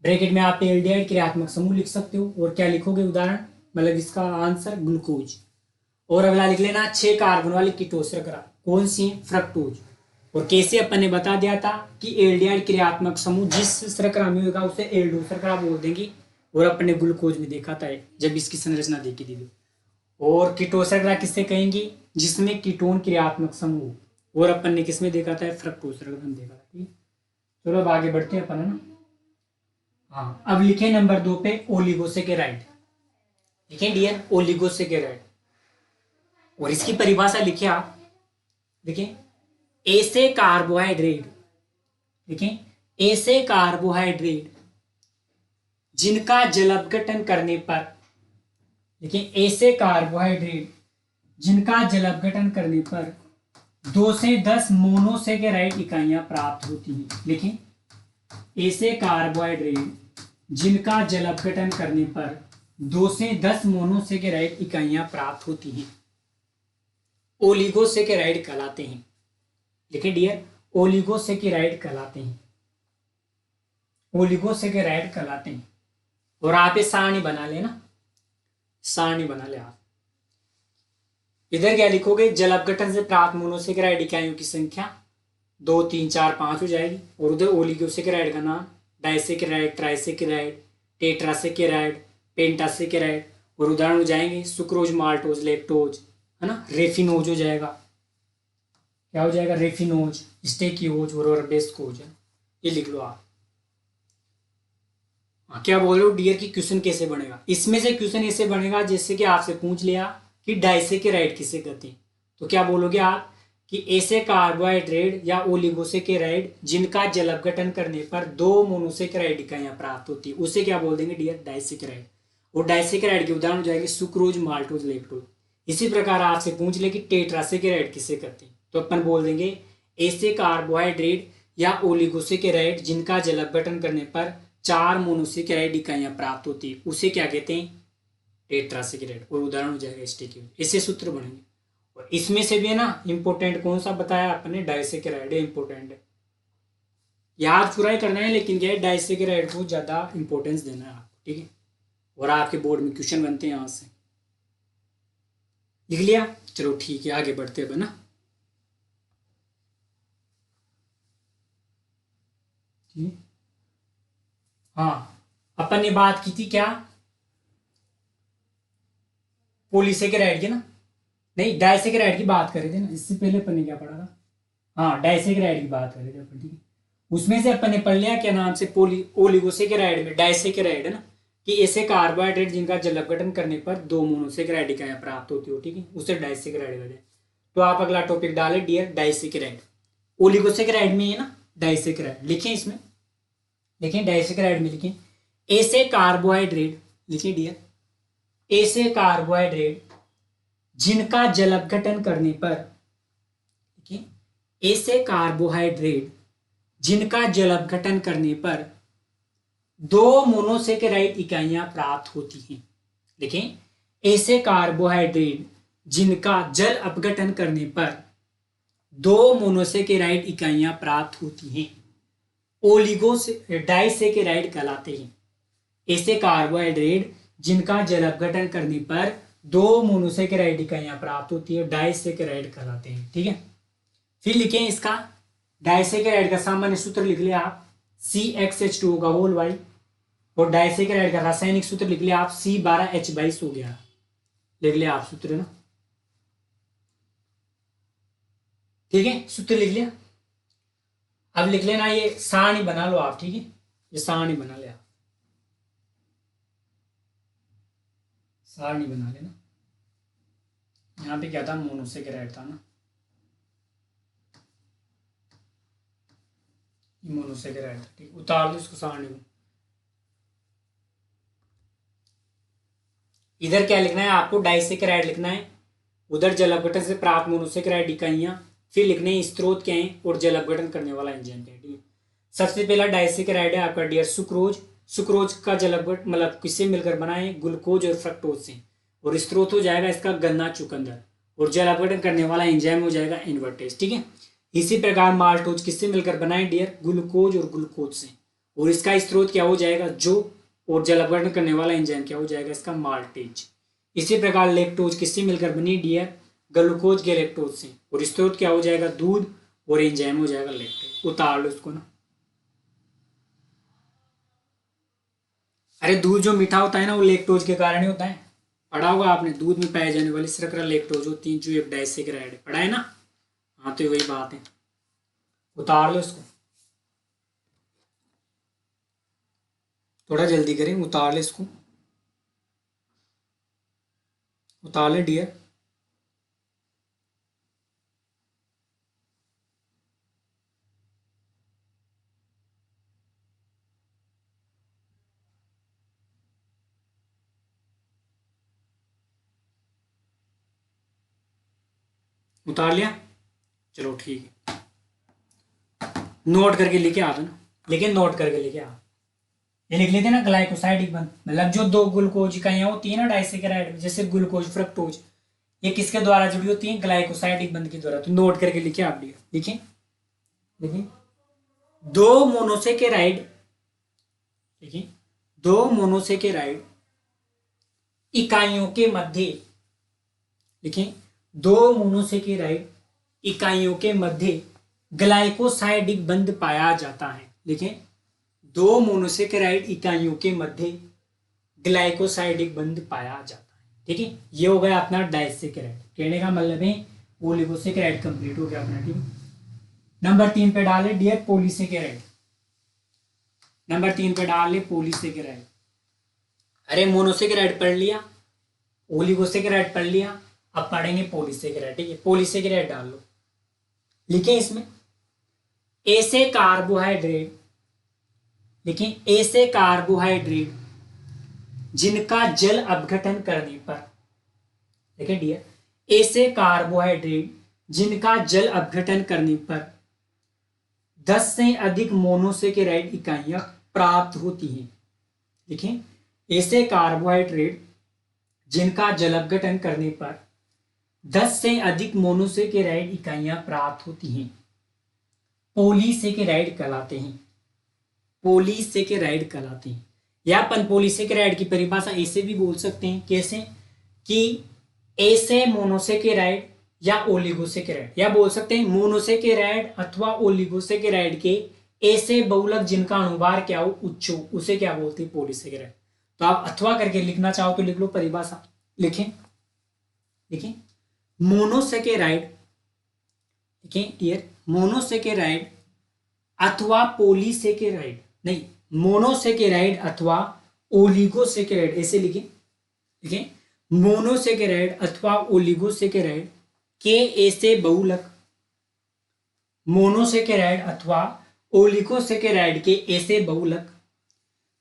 ब्रैकेट में आप एल्डिहाइड क्रियात्मक समूह लिख सकते हो और क्या लिखोगे उदाहरण, मतलब इसका आंसर ग्लूकोज। और अगला लिख लेना 6 कार्बन वाली कीटोज शर्करा, कौन सी है, फ्रक्टोज। और कैसे अपन ने बता दिया था कि एल्डिहाइड क्रियात्मक समूह जिस शर्करा में होगा उसे एल्डोज शर्करा बोल देंगे। और अपन ने ग्लूकोज में देखा था जब इसकी संरचना देखी थी। और कीटोज शर्करा किससे कहेंगे, जिसमें कीटोन क्रियात्मक समूह। और अपन ने किसमें देखा था, फ्रक्टोज शर्करा में देखा था। ठीक, चलो अब आगे बढ़ते हैं अपन, है ना। हाँ अब लिखे नंबर 2 पे ओलिगोसेकेराइड। लिखें डियर ओलिगोसेकेराइड और इसकी परिभाषा लिखे आप। देखें ऐसे कार्बोहाइड्रेट, देखें ऐसे कार्बोहाइड्रेट जिनका जल अपघटन करने पर, लेकिन ऐसे कार्बोहाइड्रेट जिनका जल अपघटन करने पर 2 से 10 मोनोसेकेराइड इकाइयां प्राप्त होती हैं। लिखें ऐसे कार्बोहाइड्रेट जिनका जल अपघटन करने पर 2 से 10 मोनोसेकेराइड इकाइयां प्राप्त होती हैं, ओलिगोसेकेराइड कहलाते हैं। लिखें डियर ओलिगोसेकेराइड कहलाते हैं, ओलिगोसेकेराइड कहलाते हैं। और आप ये सारणी बना लेना, सारणी बना ले आप। इधर क्या लिखोगे, जल अपघटन से प्राप्त मोनोसेकेराइड इकाइयों की संख्या 2 3 4 5 हो जाएगी। और उधर ओलिगोसेकेराइड का नाम डाइसेकेराइड, ट्राइसेकेराइड, टेट्रासेकेराइड, पेंटासेकेराइड। और उदाहरण हो जाएंगे सुक्रोज, माल्टोज, लेक्टोज, है ना। रेफिनोज हो जाएगा, क्या हो जाएगा, रेफिनोज, स्टेकियोज और बेस्कोज। ये लिख लो आप। क्या बोल रहे हो डियर की क्वेश्चन कैसे बनेगा। इसमें से क्वेश्चन ऐसे बनेगा जैसे कि आपसे पूछ लिया कि डाइसेकेराइड किसे कहते हैं, तो क्या बोलोगे आप कि ऐसे कार्बोहाइड्रेट या ओलिगोसेकेराइड जिनका जल अपघटन करने पर 2 मोनोसेकेराइड इकाइयां प्राप्त होती है, उसे क्या बोल देंगे डियर, डाइसेकेराइड। और डाइसेकेराइड के उदाहरण हो जाएंगे सुक्रोज, माल्टोज, लेक्टोज। इसी प्रकार आपसे पूछ ले कि टेट्रासेकेराइड किसे कहते हैं, तो अपन बोल देंगे ऐसे कार्बोहाइड्रेट या ओलिगोसेकेराइड जिनका जल अपघटन करने पर 4 मोनोसेकेराइड इकाइयां प्राप्त होती है, उसे क्या कहते हैं, टेट्रासेकेराइड। और उदाहरण हो जाएगा स्टेकियोज। ऐसे सूत्र बनेंगे। और इसमें से भी है ना इंपोर्टेंट कौन सा बताया आपने, डाइसेकेराइड है, इंपोर्टेंट है, याद पूरा ही करना है। लेकिन क्या है, डाइसेकेराइड को ज्यादा इंपॉर्टेंस देना है आपको, ठीक है। और आपके बोर्ड में क्वेश्चन बनते हैं यहां से। लिख लिया, चलो ठीक है आगे बढ़ते हैं ना। हाँ अपन ने बात की थी क्या, पॉलीसेकेराइड की ना, नहीं डाइसेकेराइड की बात कर रहे थे ना। इससे पहले अपन ने क्या पढ़ा था, हाँ डाइसेकेराइड की बात कर रहे थे अपन, ठीक है। उसमें से अपन ने पढ़ लिया क्या नाम से, पोली ओलिगोसेकेराइड में डाइसेकेराइड है ना, कि ऐसे कार्बोहाइड्रेट जिनका जल अपघटन करने पर 2 मोनोसेकेराइड इकाइयां प्राप्त होती हो, ठीक है, उसे डाइसेकेराइड कहते हैं। तो आप अगला टॉपिक डालें डियर डाइसेकेराइड। ओलिगोसेकेराइड में है ना डाइसेकेराइड, लिखें इसमें, लिखें डाइसेकेराइड में लिखें ऐसे कार्बोहाइड्रेट, लिखें डियर ऐसे कार्बोहाइड्रेट जिनका जल अपघटन करने पर, ऐसे कार्बोहाइड्रेट जिनका जल अपघटन करने पर 2 मोनोसेकेराइड इकाइयां प्राप्त होती हैं। देखें ऐसे कार्बोहाइड्रेट जिनका जल अपघटन करने पर 2 मोनोसेकेराइड इकाइयां प्राप्त होती हैं, डाइसेकेराइड कहलाते हैं। ऐसे कार्बोहाइड्रेट जिनका जल अपघटन करने पर 2 मोनोसेकेराइड इकाइयां प्राप्त होती है, डाइसेकेराइड कहलाते हैं, ठीक है। फिर लिखें इसका डाइसेकेराइड का सामान्य सूत्र लिख लिया आप, CxH2 का होल वाई। और डाइसेकेराइड का रासायनिक सूत्र लिख लिया आप, C12H22 हो गया, लिख लिया आप सूत्र ना, ठीक है, सूत्र लिख लिया। अब लिख लेना, ये सारणी बना लो आप, ठीक है, ये सारणी बना लिया। सारणी बना लेना। यहाँ पे क्या था, मोनोसेकेराइड था ना, मोनोसेकेराइड था, ठीक, उतार दो इसको सारणी को। इधर क्या लिखना है आपको, डाइसेकेराइड लिखना है, उधर जल अपघटन से प्राप्त मोनोसेकेराइड इकाइयां, फिर लिखने हैं स्रोत क्या है और जल अपघटन करने वाला एंजाइम क्या है, ठीक है। सबसे पहला डाइसेकेराइड है आपका डियर सुक्रोज। सुक्रोज का जल अपघटन मतलब किससे मिलकर बना है, ग्लूकोज और फ्रक्टोज से, और स्रोत हो जाएगा इसका गन्ना चुकंदर, और जल अपघटन करने वाला एंजाइम हो जाएगा इन्वर्टेज, ठीक है। इसी प्रकार माल्टोज किससे मिलकर बना है डियर, ग्लूकोज और ग्लूकोज से, और इसका स्रोत क्या हो जाएगा जो, और जल अपघटन करने वाला एंजाइम क्या हो जाएगा इसका माल्टेज। इसी प्रकार लेक्टोज किससे मिलकर बनी डियर, ग्लूकोज के लेक्टोज से, और स्रोत क्या हो जाएगा दूध, और एंजाइम हो जाएगा लेक्टेज। उतार लो इसको ना। अरे दूध जो मीठा होता है ना वो लेक्टोज के कारण ही होता है, पढ़ा होगा आपने, दूध में पाए जाने वाली शर्करा लेक्टोज होती है जो एक डाइसेकेराइड है, पढ़ा है ना। हाँ तो वही बात है, उतार लो इसको, थोड़ा जल्दी करें, उतार ले इसको, उतार ले डियर। उतार लिया, चलो ठीक है, नोट करके लेके आ ना, लेकिन नोट करके लेके आ। ये लिख लेते हैं ना ग्लाइकोसाइडिक बंध, मतलब जो दो ग्लूकोज इकाइयां होती है ना डाइसेकेराइड में, जैसे ग्लूकोज फ्रक्टोज, ये किसके द्वारा जुड़ी होती है, ग्लाइकोसाइडिक बंध के द्वारा। तो नोट करके लिखिए आप, लिखिए लिखिए, दो मोनोसेकेराइड, देखिए दो मोनोसेकेराइड इकाइयों के मध्य, लिखें दो मोनोसेकेराइड इकाइयों के मध्य ग्लाइकोसाइडिक बंध पाया जाता है। लिखें दो मोनोसेकेराइड इकाइयों के मध्य ग्लाइकोसाइडिक बंध पाया जाता है, ठीक है। ये हो गया अपना डाइसेकेराइड, कहने का मतलब है ओलिगोसेकेराइड कंप्लीट हो गया अपना, ठीक है। नंबर 3 पे डाले डियर पॉलीसेकेराइड, नंबर 3 पे डाले पॉलीसेकेराइड। अरे मोनोसेकेराइड पढ़ लिया, ओलिगोसेकेराइड पढ़ लिया, अब पढ़ेंगे पॉलीसेकेराइड, ठीक है। पॉलीसेकेराइड डाल लो, लिखें इसमें ऐसे कार्बोहाइड्रेट, लिखें ऐसे कार्बोहाइड्रेट जिनका जल अपघटन करने पर, देखिए डियर ऐसे कार्बोहाइड्रेट जिनका जल अपघटन करने पर 10 से अधिक मोनोसेकेराइड इकाइयां प्राप्त होती हैं। देखें ऐसे कार्बोहाइड्रेट जिनका जल अपघटन करने पर 10 से अधिक मोनोसेकेराइड इकाइयां प्राप्त होती हैं, पॉलीसेकेराइड कहलाते हैं, पॉलीसेकेराइड कहलाते हैं। या अपन पॉलीसेकेराइड की परिभाषा ऐसे भी बोल सकते हैं, कैसे कि ऐसे मोनोसेकेराइड या ओलिगोसेकेराइड, या बोल सकते हैं मोनोसेकेराइड अथवा ओलिगोसेकेराइड के ऐसे बहुलक जिनका अनुभार क्या हो उच्च हो, उसे क्या बोलते हैं पॉलीसेकेराइड। तो आप अथवा करके लिखना चाहो तो लिख लो परिभाषा, लिखें लिखें मोनोसेकेराइड, लिखें डियर मोनोसेकेराइड अथवा पॉलीसेकेराइड, नहीं मोनोसेकेराइड अथवा ओलिगोसेकेराइड, ऐसे लिखें, लिखें मोनोसेकेराइड अथवा ओलिगोसेकेराइड के ऐसे बहुलक, मोनोसेकेराइड अथवा ओलिगोसेकेराइड के ऐसे बहुलक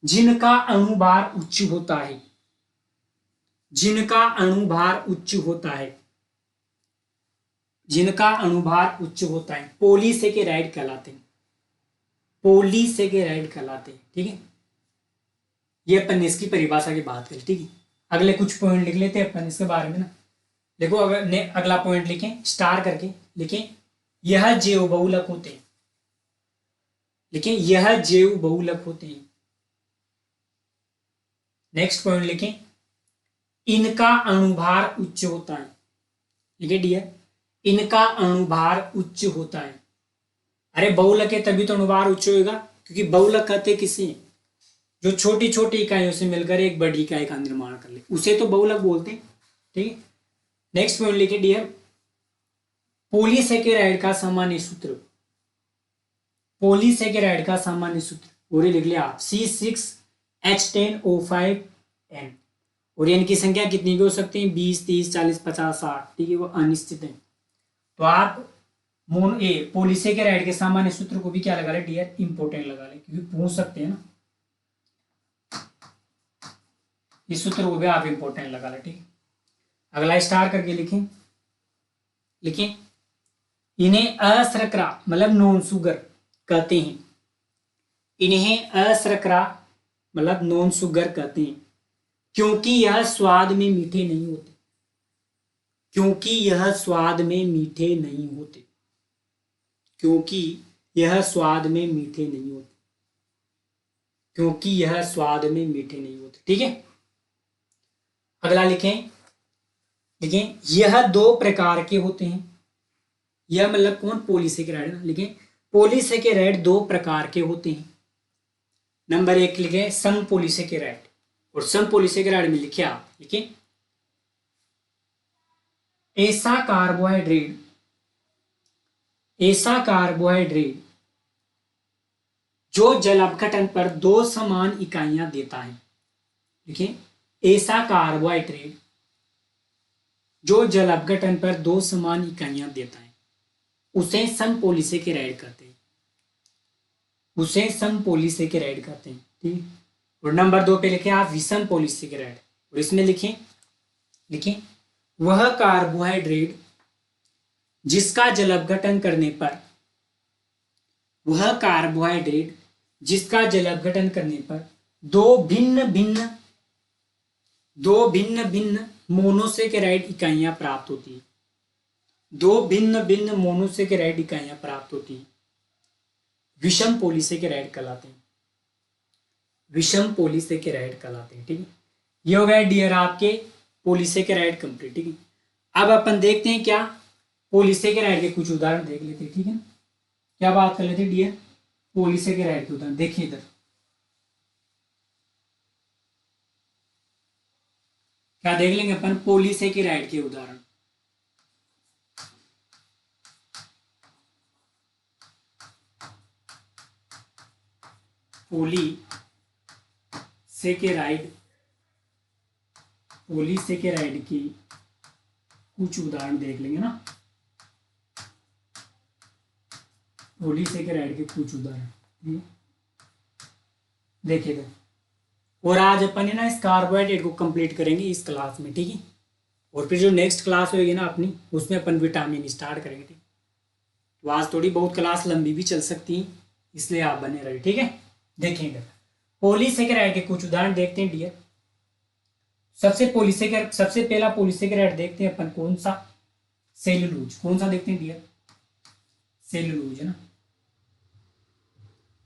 जिनका अणुभार उच्च होता है, जिनका अणुभार उच्च होता है, जिनका अणुभार उच्च होता है पॉलीसेकेराइड कहलाते हैं, पॉलीसेकेराइड कहलाते हैं, ठीक है। ये अपन इसकी परिभाषा की बात करें, ठीक है। अगले कुछ पॉइंट लिख लेते हैं अपन इसके बारे में ना। देखो अगर अगला पॉइंट लिखें स्टार करके, लिखें यह जैव बहुलक होते हैं, लिखें यह जैव बहुलक होते हैं। नेक्स्ट पॉइंट लिखें इनका अणुभार उच्च होता है, लिखे डियर इनका अणुभार उच्च होता है। अरे बहुलक है तभी तो अणुभार उच्च होगा, क्योंकि बहुलक कहते किसी जो छोटी छोटी इकाइयों से मिलकर एक बड़ी इकाई का निर्माण कर ले, उसे तो बहुलक बोलते हैं, ठीक है। नेक्स्ट पॉइंट लिखे डियर पॉलीसेकेराइड का सामान्य सूत्र, पॉलीसेकेराइड का सामान्य सूत्र पूरे लिख लिया आप C6H10O5N, और इनकी संख्या कितनी भी हो सकती है, 20, 30, 40, 50, 60, ठीक है, वो अनिश्चित है। तो आप पॉलीसेकेराइड के सामान्य सूत्र को भी क्या लगा ले डियर, इंपोर्टेंट लगा ले, क्योंकि पूछ सकते हैं ना, इस सूत्र को भी आप इंपोर्टेंट लगा ले, ठीक है। अगला स्टार करके लिखें, लिखें इन्हें अशर्करा मतलब नॉन शुगर कहते हैं, इन्हें अशर्करा मतलब नॉन शुगर कहते हैं, क्योंकि यह स्वाद में मीठे नहीं होते, क्योंकि यह स्वाद में मीठे नहीं होते, क्योंकि यह स्वाद में मीठे नहीं होते, क्योंकि यह स्वाद में मीठे नहीं होते, ठीक है। अगला लिखें, लिखें यह दो प्रकार के होते हैं, यह मतलब कौन, पॉलीसेकेराइड ना, लिखें पॉलीसेकेराइड दो प्रकार के होते हैं। नंबर 1 लिखें सम पॉलीसेकेराइड, और सम पॉलीसेकेराइड में लिखे आप, लिखें ऐसा कार्बोहाइड्रेट, ऐसा कार्बोहाइड्रेट जो जल अपघटन पर दो समान इकाइयां देता है, लिखें ऐसा कार्बोहाइड्रेट जो जल अपघटन पर दो समान इकाइयां देता है, उसे सम पॉलीसेकेराइड कहते हैं, उसे सम पॉलीसेकेराइड कहते हैं, ठीक। और नंबर 2 पे लिखें आप विषम पॉलीसेकेराइड, और इसमें लिखें, लिखें वह कार्बोहाइड्रेट जिसका जल अपघटन करने पर, वह कार्बोहाइड्रेट जिसका जल अपघटन करने पर दो भिन्न भिन्न मोनोसेकेराइड इकाइयां प्राप्त होती है, दो भिन्न भिन्न मोनोसेकेराइड इकाइयां प्राप्त होती हैं, विषम पॉलीसेकेराइड कहलाते हैं, विषम पॉलीसेकेराइड कहलाते हैं, ठीक है। ये हो गया डियर आपके पॉलीसेकेराइड कंप्लीट, ठीक है। अब अपन देखते हैं क्या, पॉलीसेकेराइड के कुछ उदाहरण देख लेते हैं, ठीक है ना। क्या बात कर लेते हैं डियर, पॉलीसेकेराइड के उदाहरण देखिए इधर, क्या देख लेंगे अपन, पॉलीसेकेराइड के उदाहरण। पॉलीसेकेराइड की कुछ उदाहरण देख लेंगे ना, पॉलीसेकेराइड के कुछ उदाहरण देखिएगा। और आज अपन है ना इस कार्बोहाइड्रेट को कंप्लीट करेंगे इस क्लास में, ठीक है। और फिर जो नेक्स्ट क्लास होगी ना अपनी, उसमें अपन विटामिन स्टार्ट करेंगे, ठीक। तो आज थोड़ी बहुत क्लास लंबी भी चल सकती है, इसलिए आप बने रहे, ठीक है। देखेंगे पॉलीसेकेराइड के कुछ उदाहरण देखते हैं डियर। सबसे पहला पॉलीसेकेराइड देखते हैं अपन, कौन सा, सेलुलोज। कौन सा देखते हैं डियर, सेलुलोज है ना।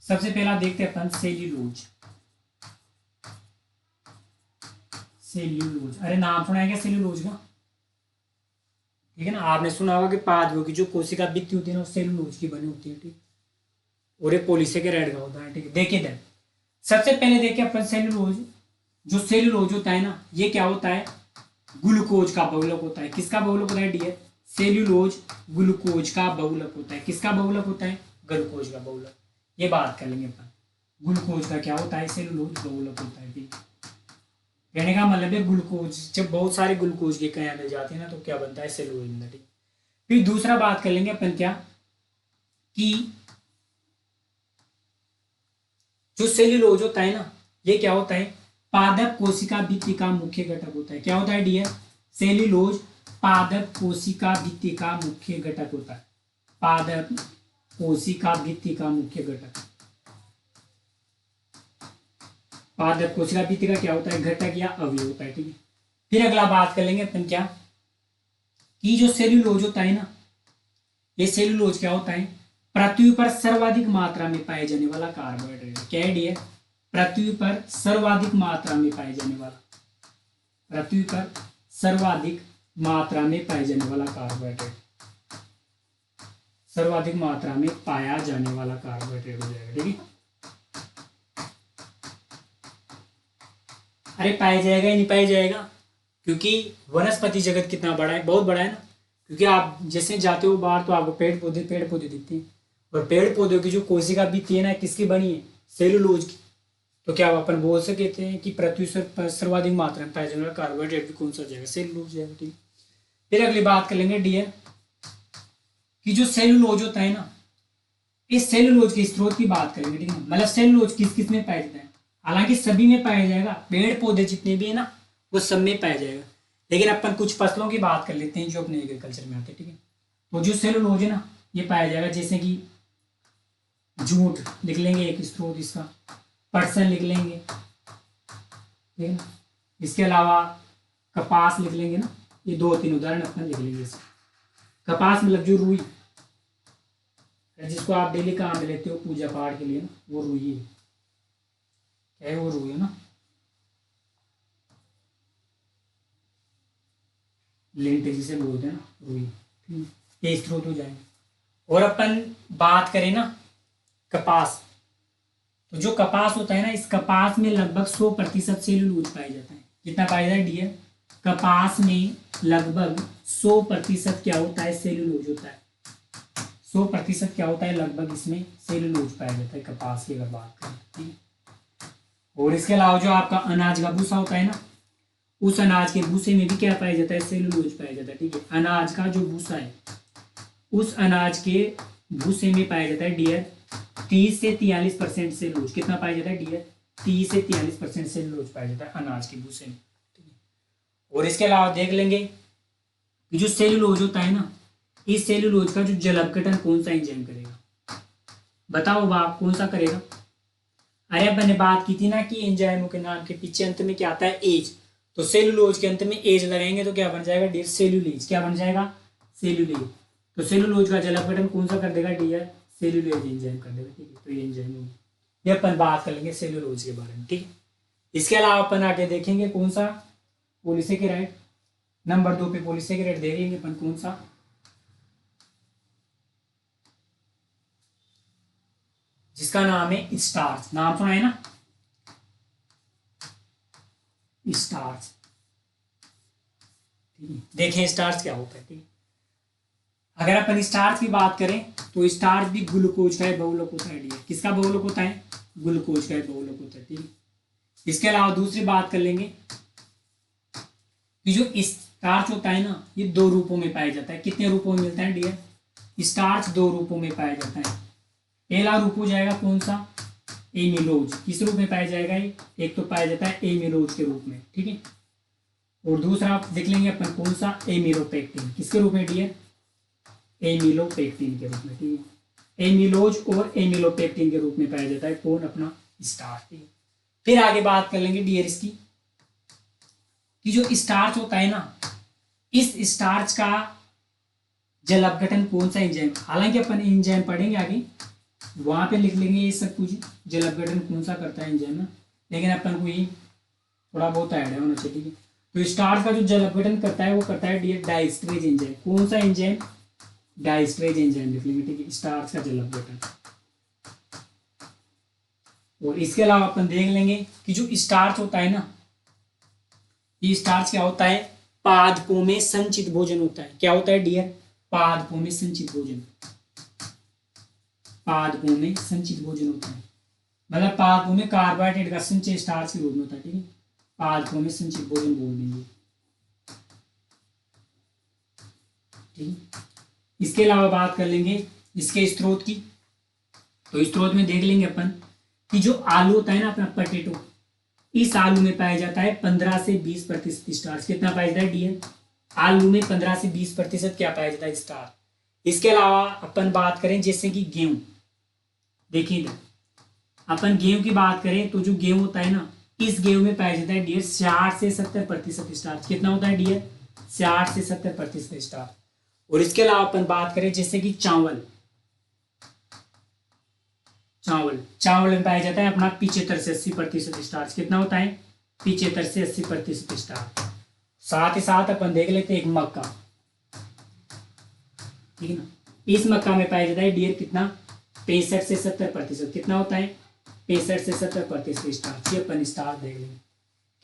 सबसे पहला देखते हैं अपन सेल्यूलोज, सेल्यूलोज, अरे नाम सुना है क्या सेल्यूलोज का, ठीक है ना। आपने सुना होगा कि पादपों की जो कोशिका भित्ति होती है ना, वो सेल्यूलोज की बनी होती है, ठीक। और ये पॉलीसेकेराइड का होता है, ठीक है। देखिए इधर सबसे पहले देखिए अपन सेल्यूलोज, जो सेल्यूलोज होता है ना, ये क्या होता है, ग्लूकोज का बहुलक होता है। किसका बहुलक होता है डियर, सेल्यूलोज ग्लूकोज का बहुलक होता है। किसका बहुलक होता है, ग्लूकोज का बहुलक। ये बात कर लेंगे अपन, ग्लूकोज का क्या होता है, सेल्यूलोज बहुलक होता है, ठीक। कहने का मतलब है ग्लूकोज, जब बहुत सारे ग्लूकोज की इकाइयां मिल जाती है ना, तो क्या बनता है, सेल्यूलोज बनता है, ठीक। फिर दूसरा बात कर लेंगे अपन क्या, कि जो सेल्यूलोज होता है ना, ये क्या होता है, पादप कोशिका भित्ति का मुख्य घटक होता है। क्या होता है डियर, सेल्यूलोज पादप कोशिका भित्ति का मुख्य घटक होता है, पादप कोशिका भित्ति का मुख्य घटक। पादप कोशिका भित्ति का क्या होता है, घटक या अवयव होता है, ठीक है। फिर अगला बात कर लेंगे अपन क्या, कि जो सेल्यूलोज होता है ना, ये सेल्यूलोज क्या होता है, पृथ्वी पर सर्वाधिक मात्रा में पाए जाने वाला कार्बोहाइड्रेट। क्या है डियर, पृथ्वी पर सर्वाधिक मात्रा में पाए जाने वाला, पृथ्वी पर सर्वाधिक मात्रा में पाए जाने वाला कार्बोहाइड्रेट, सर्वाधिक मात्रा में पाया जाने वाला कार्बोहाइड्रेट हो जाएगा, ठीक है। अरे पाया जाएगा ही नहीं पाया जाएगा, क्योंकि वनस्पति जगत कितना बड़ा है, बहुत बड़ा है ना। क्योंकि आप जैसे जाते हो बाहर तो आपको पेड़ पौधे दिखते हैं, और पेड़ पौधों की जो कोशिका भित्ति है ना, किसकी बनी है, सेलुलोज की। तो क्या अपन बोल सकते हैं कि पृथ्वी पर सर्वाधिक मात्रा में पाया जाने वाला कार्बोहाइड्रेट भी कौन सा जाएगा? सेलुलोज जाएगा। ठीक। फिर अगली बात कर लेंगे डियर कि जो सेलुलोज होता है ना, इस सेलुलोज के स्रोत की बात करेंगे। ठीक है, मतलब सेलुलोज किस किस में पाया जाता है? हालांकि सभी में पाया जाएगा, पेड़ पौधे जितने भी है ना वो सब में पाया जाएगा, लेकिन अपन कुछ फसलों की बात कर लेते हैं जो अपने एग्रीकल्चर में आते हैं। ठीक है, तो जो सेलुलोज है ना ये पाया जाएगा, जैसे कि जूट लिख लेंगे एक स्रोत इसका, पटसन लिख लेंगे, ठीक है ना। इसके अलावा कपास लिख लेंगे ना, ये 2-3 उदाहरण अपन लिख लेंगे इसके। कपास मतलब जो रुई, जिसको आप डेली काम में लेते हो पूजा पाठ के लिए ना, वो रुई है। क्या है वो? रुई है ना, लेंट जिसे बोलते हैं ना, रुई। ये स्रोत हो जाएंगे। और अपन बात करें ना कपास, तो जो कपास होता है ना, इस कपास में लगभग 100% सेलुलोज पाया जाता है। कितना पाया जाता है डियर? कपास में लगभग 100% क्या होता है? सेलुलोज होता है। 100% क्या होता है? लगभग इसमें सेलुलोज पाया जाता है कपास की अगर बात करें। ठीक है, और इसके अलावा जो आपका अनाज का भूसा होता है ना, उस अनाज के भूसे में भी क्या पाया जाता है? सेलुलोज पाया जाता है। ठीक है, अनाज का जो भूसा है, उस अनाज के भूसे में पाया जाता है डियर 30 से 43% सेलुलोज। कितना पाया जाता है डियर? 30 से 43% सेलुलोज पाया जाता है अनाज के भूसे में। ठीक है, और इसके अलावा देख लेंगे कि जो सेलुलोज होता है ना, इस सेलुलोज का जो जल अपघटन कौन सा एंजाइम करेगा? बताओ बाप, कौन सा करेगा? अरे अपन ने बात की थी ना कि एंजाइमों के नाम के पीछे अंत में क्या आता है? एज। तो सेलुलोज के अंत में एज लगाएंगे तो क्या बन जाएगा डियर? सेलुलेज। क्या बन जाएगा? सेलुलेज। तो सेलुलोज का जल अपघटन कौन सा कर देगा डियर? सेलुलोज एंजाइम कर देगा। ठीक है, तो ये एंजाइम होगी। ये अपन बात कर लेंगे सेलुलोज के बारे में। ठीक है, इसके अलावा अपन आगे देखेंगे कौन सा? पॉलीसेकेराइड। नंबर 2 पे पॉलीसेकेराइड देखेंगे अपन कौन सा? जिसका नाम है स्टार्च। नाम सुना है ना, स्टार्च। ठीक है, देखें स्टार्च क्या होता है। ठीक है, अगर अपन स्टार्च की बात करें तो स्टार्च भी ग्लूकोज का बहुलक होता है डियर। किसका बहुलक होता है? ग्लूकोज का बहुलक होता है। ठीक है, इसके अलावा दूसरी बात कर लेंगे कि जो स्टार्च होता है ना, ये 2 रूपों में पाया जाता है। कितने रूपों में मिलता है डियर? स्टार्च 2 रूपों में पाया जाता है। पहला रूप हो जाएगा कौन सा? एमिलोज। किस रूप में पाया जाएगा ये? एक तो पाया जाता है एमिलोज के रूप में। ठीक है, और दूसरा आप देख लेंगे अपन कौन सा? एमिलोपेक्टिन। किसके रूप में डियर? एमिलोपेक्टिन के रूप में। ठीक है, एमिलोज और एमिलोपेक्टिन के रूप में पाया जाता है कौन? अपना स्टार्च। ठीक है, फिर आगे बात कर लेंगे डियर इसकी कि जो स्टार्च होता है ना, इस स्टार्च का जल अपघटन कौन सा एंजाइम? हालांकि अपन एंजाइम पढ़ेंगे आगे, वहां पे लिख लेंगे ये सब कुछ, जल अपघटन कौन सा करता है एंजाइम ना, लेकिन अपन को ये थोड़ा बहुत आइडिया होना चाहिए। ठीक है, तो स्टार्च का जो जल अपघटन करता है वो करता है डियर डाइस्ट्रेज एंजाइम। कौन सा एंजाइम? डाइस्ट्रेज एंजाइम लिख लेंगे। ठीक है, स्टार्च का जल अपघटन। और इसके अलावा अपन देख लेंगे कि जो स्टार्च होता है ना, ये स्टार्च क्या होता है? पादपों में संचित भोजन होता है। क्या होता है डियर? पादपों में संचित भोजन। पादपों में संचित भोजन होता है, मतलब पादपों में कार्बोहाइड्रेट का संचय स्टार्च के रूप में होता है। ठीक है, पादपों में संचित भोजन बोल देंगे। ठीक है, इसके अलावा बात कर लेंगे इसके स्रोत की। तो स्रोत में देख लेंगे अपन कि जो आलू होता है ना अपना पोटैटो, इस आलू में पाया जाता है 15 से 20% स्टार्च। कितना पाया जाता है डियर? आलू में 15 से 20% क्या पाया जाता है? स्टार्च। इसके अलावा अपन बात करें जैसे कि गेहूं, देखिए अपन गेहूं की बात करें तो जो गेहूं होता है ना, इस गेहूं में पाया जाता है डियर 60 से 70% स्टार्च। कितना होता है डियर? 60 से 70% स्टार्च। और इसके अलावा अपन बात करें जैसे कि चावल, चावल में पाया जाता है अपना 75 से 80% स्टार्च। कितना होता है? 75 से 80% स्टार्च। साथ ही साथ अपन देख लेते हैं एक मक्का। ठीक है ना, इस मक्का में पाया जाता है डियर कितना? 65 से 70%। कितना होता है? 65 से 70% स्टार्च। ये अपन स्टार्च देख लेंगे।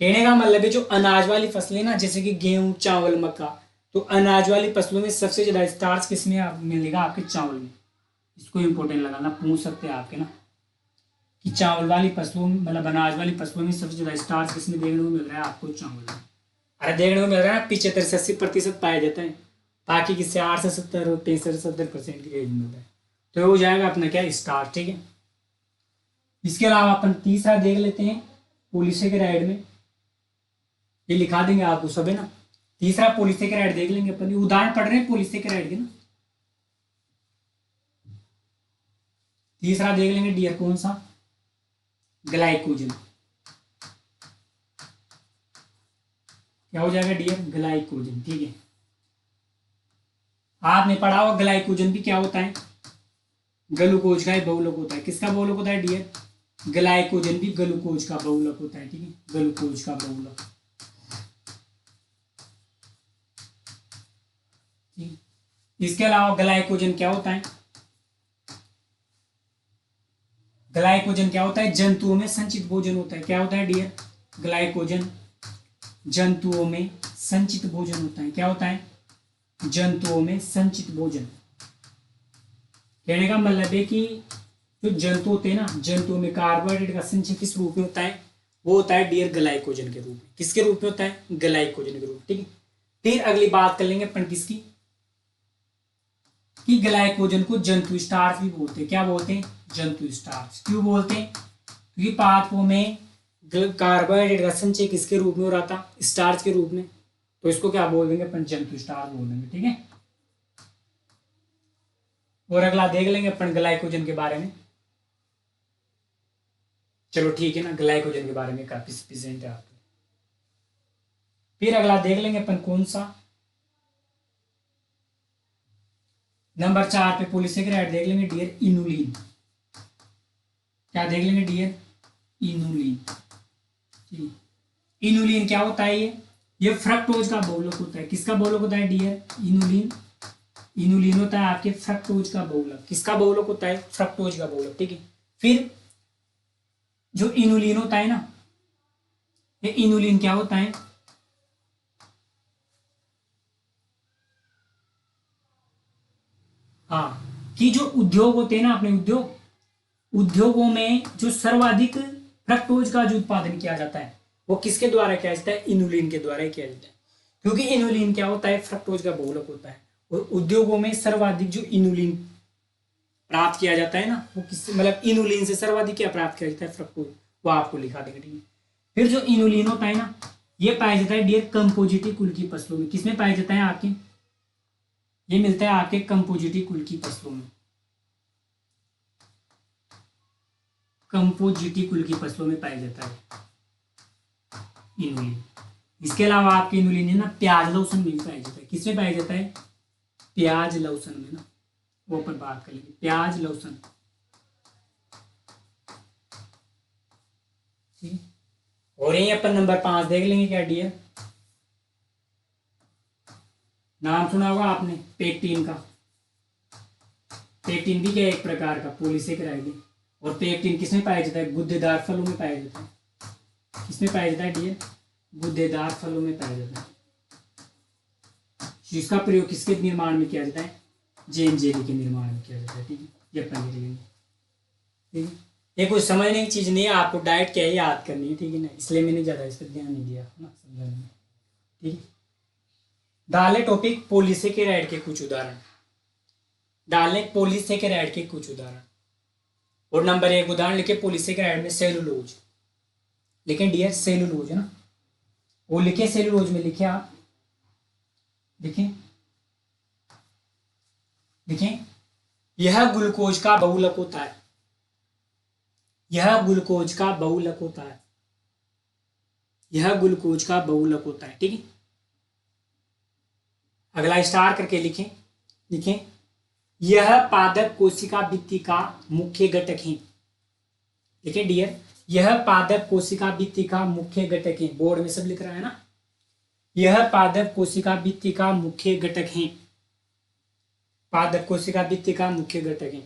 कहने का मतलब है जो अनाज वाली फसलें ना, जैसे कि गेहूं, चावल, मक्का, तो अनाज वाली फसलों में सबसे ज्यादा स्टार्च किसमें मिलेगा? आपके चावल में। इसको इंपॉर्टेंट लगाना, पूछ सकते हैं आपके ना कि चावल वाली फसलों में, मतलब अनाज वाली फसलों में सबसे ज्यादा स्टार्च किसमें देखने को मिल रहा है आपको? चावल में। अरे देखने को मिल रहा है 75 से 80% पाया जाता है, बाकी किससे 8 से 70 और 63 से 70% की रेंज में मिलता है। तो हो जाएगा अपना क्या? स्टार्च। ठीक है। इसके अलावा अपन तीसरा देख लेते हैं पॉलीसेकेराइड में, ये लिखा देंगे आपको सब, है ना। तीसरा पॉलीसेकेराइड देख लेंगे अपन, उदाहरण पढ़ रहे हैं पॉलीसेकेराइड के ना। तीसरा देख लेंगे डियर, कौन सा? ग्लाइकोजन। क्या हो जाएगा डियर? ग्लाइकोजन। ठीक है। आपने पढ़ा होगा ग्लाइकोजन भी क्या होता है? ग्लूकोज का ही बहुलक होता है। किसका बहुलक होता है डियर? ग्लाइकोजन भी ग्लूकोज का बहुलक होता है। ठीक है, ग्लूकोज का बहुलक। ठीक। इसके अलावा ग्लाइकोजन क्या होता है? ग्लाइकोजन क्या होता है? जंतुओं में संचित भोजन होता है। क्या होता है डियर? ग्लाइकोजन जंतुओं में संचित भोजन होता है। क्या होता है? जंतुओं में संचित भोजन। कहने का मतलब है कि जो जंतु होते हैं ना, जंतुओं में कार्बोहाइड्रेट का संचय किस रूप में होता है? वो होता है डियर ग्लाइकोजन के रूप में। किसके रूप में होता है? ग्लाइकोजन के रूप में। ठीक है। फिर अगली बात कर लेंगे अपन किसकी, कि ग्लाइकोजन को जंतु स्टार्च भी बोलते हैं। क्या बोलते हैं? जंतु स्टार्च। क्यों बोलते हैं? क्योंकि पादपों में कार्बोहाइड्रेट का संचय किसके रूप में हो रहा था? स्टार्च के रूप में। तो इसको क्या बोल देंगे अपन? जंतु स्टार्च बोल देंगे। ठीक है। और अगला देख लेंगे अपन ग्लाइकोजन के बारे में। चलो ठीक है ना, ग्लाइकोजन के बारे में काफी सफिशिएंट है आपको। फिर अगला देख लेंगे अपन कौन सा? नंबर 4 पे पॉलीसेकेराइड देख लेंगे डियर, इनुलिन। क्या देख लेंगे डियर? इनुलिन। इनुलिन क्या होता है? ये फ्रक्टोज का बहुलक होता है। किसका बहुलक होता है डियर? इनुलिन। इनुलिन होता है आपके फ्रक्टोज का बहुलक। किसका बहुलक होता है? फ्रक्टोज का बहुलक। ठीक है। फिर जो इनुलिन होता है ना, ये इनुलिन क्या होता है? हाँ, कि जो उद्योग होते हैं ना अपने उद्योगों में जो सर्वाधिक फ्रक्टोज का जो उत्पादन किया जाता है वो किसके द्वारा किया जाता है? इनुलिन के द्वारा किया जाता है। क्योंकि इनुलिन क्या होता है? फ्रक्टोज का बहुलक होता है। और उद्योगों में सर्वाधिक जो इनुलिन प्राप्त किया जाता है ना, वो किससे, मतलब इनुलिन से सर्वाधिक क्या प्राप्त किया जाता है? फ्रक्टोज। वो आपको लिखा देंगे। ठीक है। फिर जो इनुलिन होता है ना, ये पाया जाता है डियर कंपोजिटी कुल की फसलों में। किसमें पाया जाता है आपके? ये मिलता है आपके कंपोजिटी कुल की फसलों में। कंपोजिटी कुल की फसलों में पाया जाता है इनुलिन। इसके अलावा आपके इनुलिन है ना प्याज लहसुन में भी पाया जाता है। किसमें पाया जाता है? प्याज लहसुन में ना। वो पर बात कर लेंगे, प्याज लहसुन। ठीक है। और यही अपन नंबर 5 देख लेंगे क्या डियर? नाम सुना होगा आपने पेक्टिन का। पेक्टिन भी क्या एक प्रकार का पॉलीसेकेराइड है। और पेक्टिन किसमें पाया जाता है? गुद्देदार फलों में पाया जाता है। किसमें पाया जाता है डियर? गुद्देदार फलों में पाया जाता है। जिसका प्रयोग किसके निर्माण में किया जाता है? जैम जेली के निर्माण में किया जाता है। ठीक है। ये अपन लिख लेंगे। ठीक है। ये कोई समझने की चीज नहीं है, आपको डायरेक्ट क्या है याद करनी है। ठीक है ना, इसलिए मैंने ज्यादा इस पर ध्यान नहीं दिया ना समझाने में। ठीक है। डाले टॉपिक पॉलीसेकेराइड के कुछ उदाहरण। डालने पॉलीसेकेराइड के कुछ उदाहरण। और नंबर 1 उदाहरण लिखे पॉलीसेकेराइड में सेलुलोज। लिखे डियर सेलुलोज है ना, वो लिखे सेलुलोज में लिखे आप, देखें देखें, यह ग्लूकोज का बहुलक होता है। यह ग्लूकोज का बहुलक होता है। यह ग्लूकोज का बहुलक होता है। ठीक है। अगला स्टार करके लिखें। लिखें, यह पादप कोशिका भित्ति का मुख्य घटक है। लिखें डियर, यह पादप कोशिका भित्ति का मुख्य घटक है। बोर्ड में सब लिख रहा है ना। यह पादप कोशिका भित्ति का मुख्य घटक है। पादप कोशिका भित्ति का मुख्य घटक है।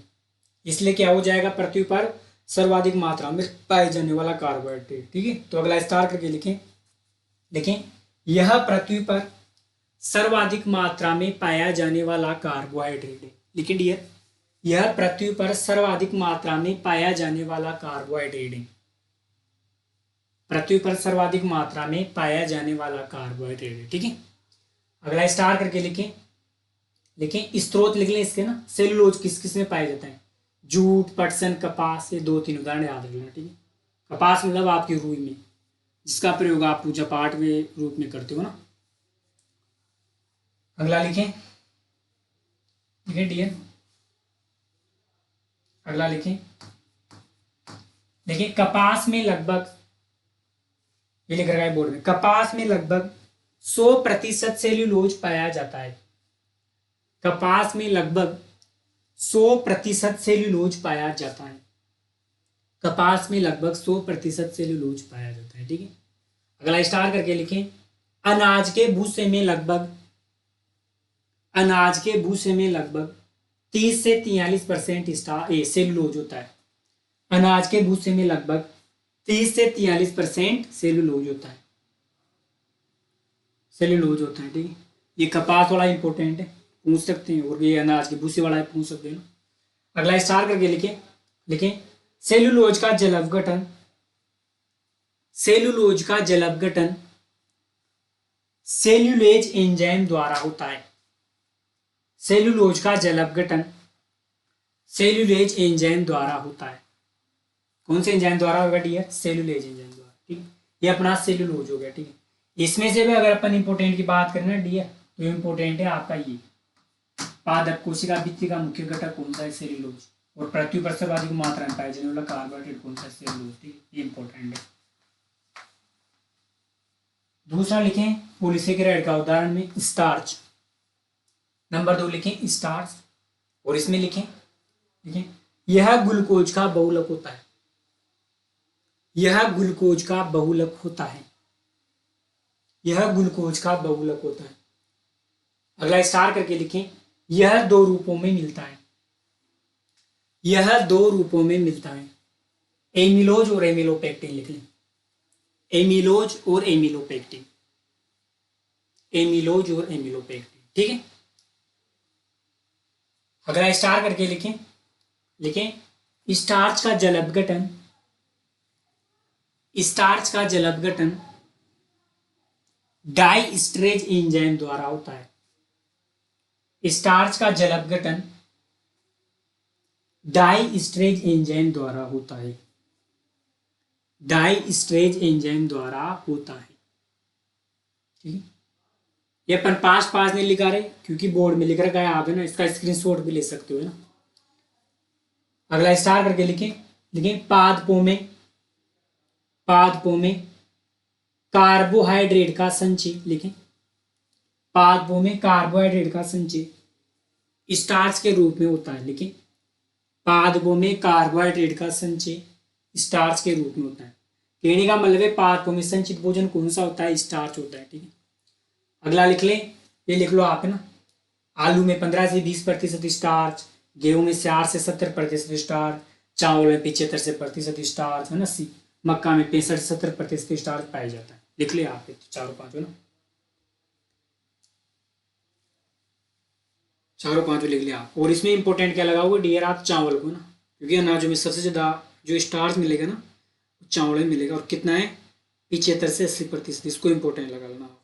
इसलिए क्या हो जाएगा? पृथ्वी पर सर्वाधिक मात्रा में पाए जाने वाला कार्बोहाइड्रेट। ठीक है। तो अगला स्टार करके लिखें। लिखें, यह पृथ्वी पर सर्वाधिक मात्रा में पाया जाने वाला कार्बोहाइड्रेट है। लिखें डियर, यह पृथ्वी पर सर्वाधिक मात्रा में पाया जाने वाला कार्बोहाइड्रेट है। पृथ्वी पर सर्वाधिक मात्रा में पाया जाने वाला कार्बोहाइड्रेट है। ठीक है, अगला स्टार करके लिखें। लिखें स्रोत लिख लें इसके ना। सेलुलोज किस किस में पाया जाता है? जूट, पटसन, कपास, ये 2-3 उदाहरण याद रख लेना। ठीक है, कपास मतलब आपकी रुई में, जिसका प्रयोग आप पूजा पाठ में रूप में करते हो ना। अगला लिखें। लिखें डियर, अगला लिखें। देखिए कपास में लगभग, ये लिख रखा है बोर्ड में, कपास में लगभग 100% सेल्यूलोज पाया जाता है। कपास में लगभग 100% सेल्यूलोज पाया जाता है। कपास में लगभग 100% सेल्यूलोज पाया जाता है। ठीक है, अगला स्टार करके लिखें। अनाज के भूसे में लगभग, अनाज के भूसे में लगभग 30 से 43% सेल्यूलोज होता है। अनाज के भूसे में लगभग 30 से 43% सेल्यूलोज होता है। सेल्यूलोज होता है। ठीक है, ये कपास वाला इंपॉर्टेंट है, पूछ सकते हैं, और ये अनाज के भूसे वाला पूछ सकते हैं ना। अगला स्टार करके लिखें। लिखें सेल्यूलोज का जल अपघटन, सेल्यूलोज का जल अपघटन सेल्यूलेज एंजाइम द्वारा होता है। सेल्यूलोज का जल अपघटन सेल्यूलेज एंजाइम द्वारा होता है। कौन से एंजाइम द्वारा होगा डियर? सेल्यूलेज एंजाइम द्वारा। ठीक है, ये अपना सेल्यूलोज हो गया। ठीक है, इसमें से भी अगर अपन इंपोर्टेंट की बात करें ना डियर, तो इंपोर्टेंट है आपका ये पादप कोशिका भित्ति का मुख्य घटक कौन सा है? सेल्यूलोज। और पृथ्वी पर सर्वाधिक मात्रा में पाए जाने वाला कार्बोहाइड्रेट कौन सा है? सेल्यूलोज। ठीक है, ये इंपॉर्टेंट है। दूसरा लिखें पॉलीसेकेराइड का उदाहरण में स्टार्च। नंबर 2 लिखें स्टार्च, और इसमें लिखें, लिखें यह ग्लूकोज का बहुलक होता है। यह ग्लूकोज का बहुलक होता है। यह ग्लूकोज का बहुलक होता है। अगला स्टार करके लिखें। यह 2 रूपों में मिलता है। यह 2 रूपों में मिलता है। एमिलोज और एमिलोपेक्टिन लिख लें। एमिलोज और एमिलोपेक्टिन। एमिलोज और एमिलोपेक्टिन। ठीक है, अगला स्टार करके लिखें। लिखें स्टार्च का जल अपघटन, स्टार्च का जल अपघटन डाइस्ट्रेज एंजाइम द्वारा होता है। स्टार्च का जल अपघटन डाइस्ट्रेज एंजाइम द्वारा होता है। डाइस्ट्रेज एंजाइम द्वारा होता है। ठीक है, ये अपन पास नहीं लिखा रहे, क्योंकि बोर्ड में लिख रखा है, आप है ना इसका स्क्रीनशॉट भी ले सकते हो ना। अगला स्टार करके लिखें। लिखें पादपों में, पादपों में कार्बोहाइड्रेट का संचय। लिखें पादपों में कार्बोहाइड्रेट का संचय स्टार्च के रूप में होता है। लिखें पादपों में कार्बोहाइड्रेट का संचय स्टार्च के रूप में होता है। कहने का मतलब है पादपों में संचित भोजन कौन सा होता है? स्टार्च होता है। ठीक है, अगला लिख लें, ये लिख लो आप है ना। आलू में 15 से 20% स्टार्च, गेहूं में 4 से 70% स्टार्च, चावल में 75% स्टार्च है ना, मक्का में 65 से 70% स्टार्च पाया जाता है। लिख लिया आप चारों पांचों ना, चारों पांचों लिख लिया आप। और इसमें इंपॉर्टेंट क्या लगा हुआ डियर? आप चावल को ना, क्योंकि अनाजों में सबसे ज्यादा जो स्टार्च मिलेगा ना चावल में मिलेगा, और कितना है? 75 से 80%। इसको इंपॉर्टेंट लगा लेना।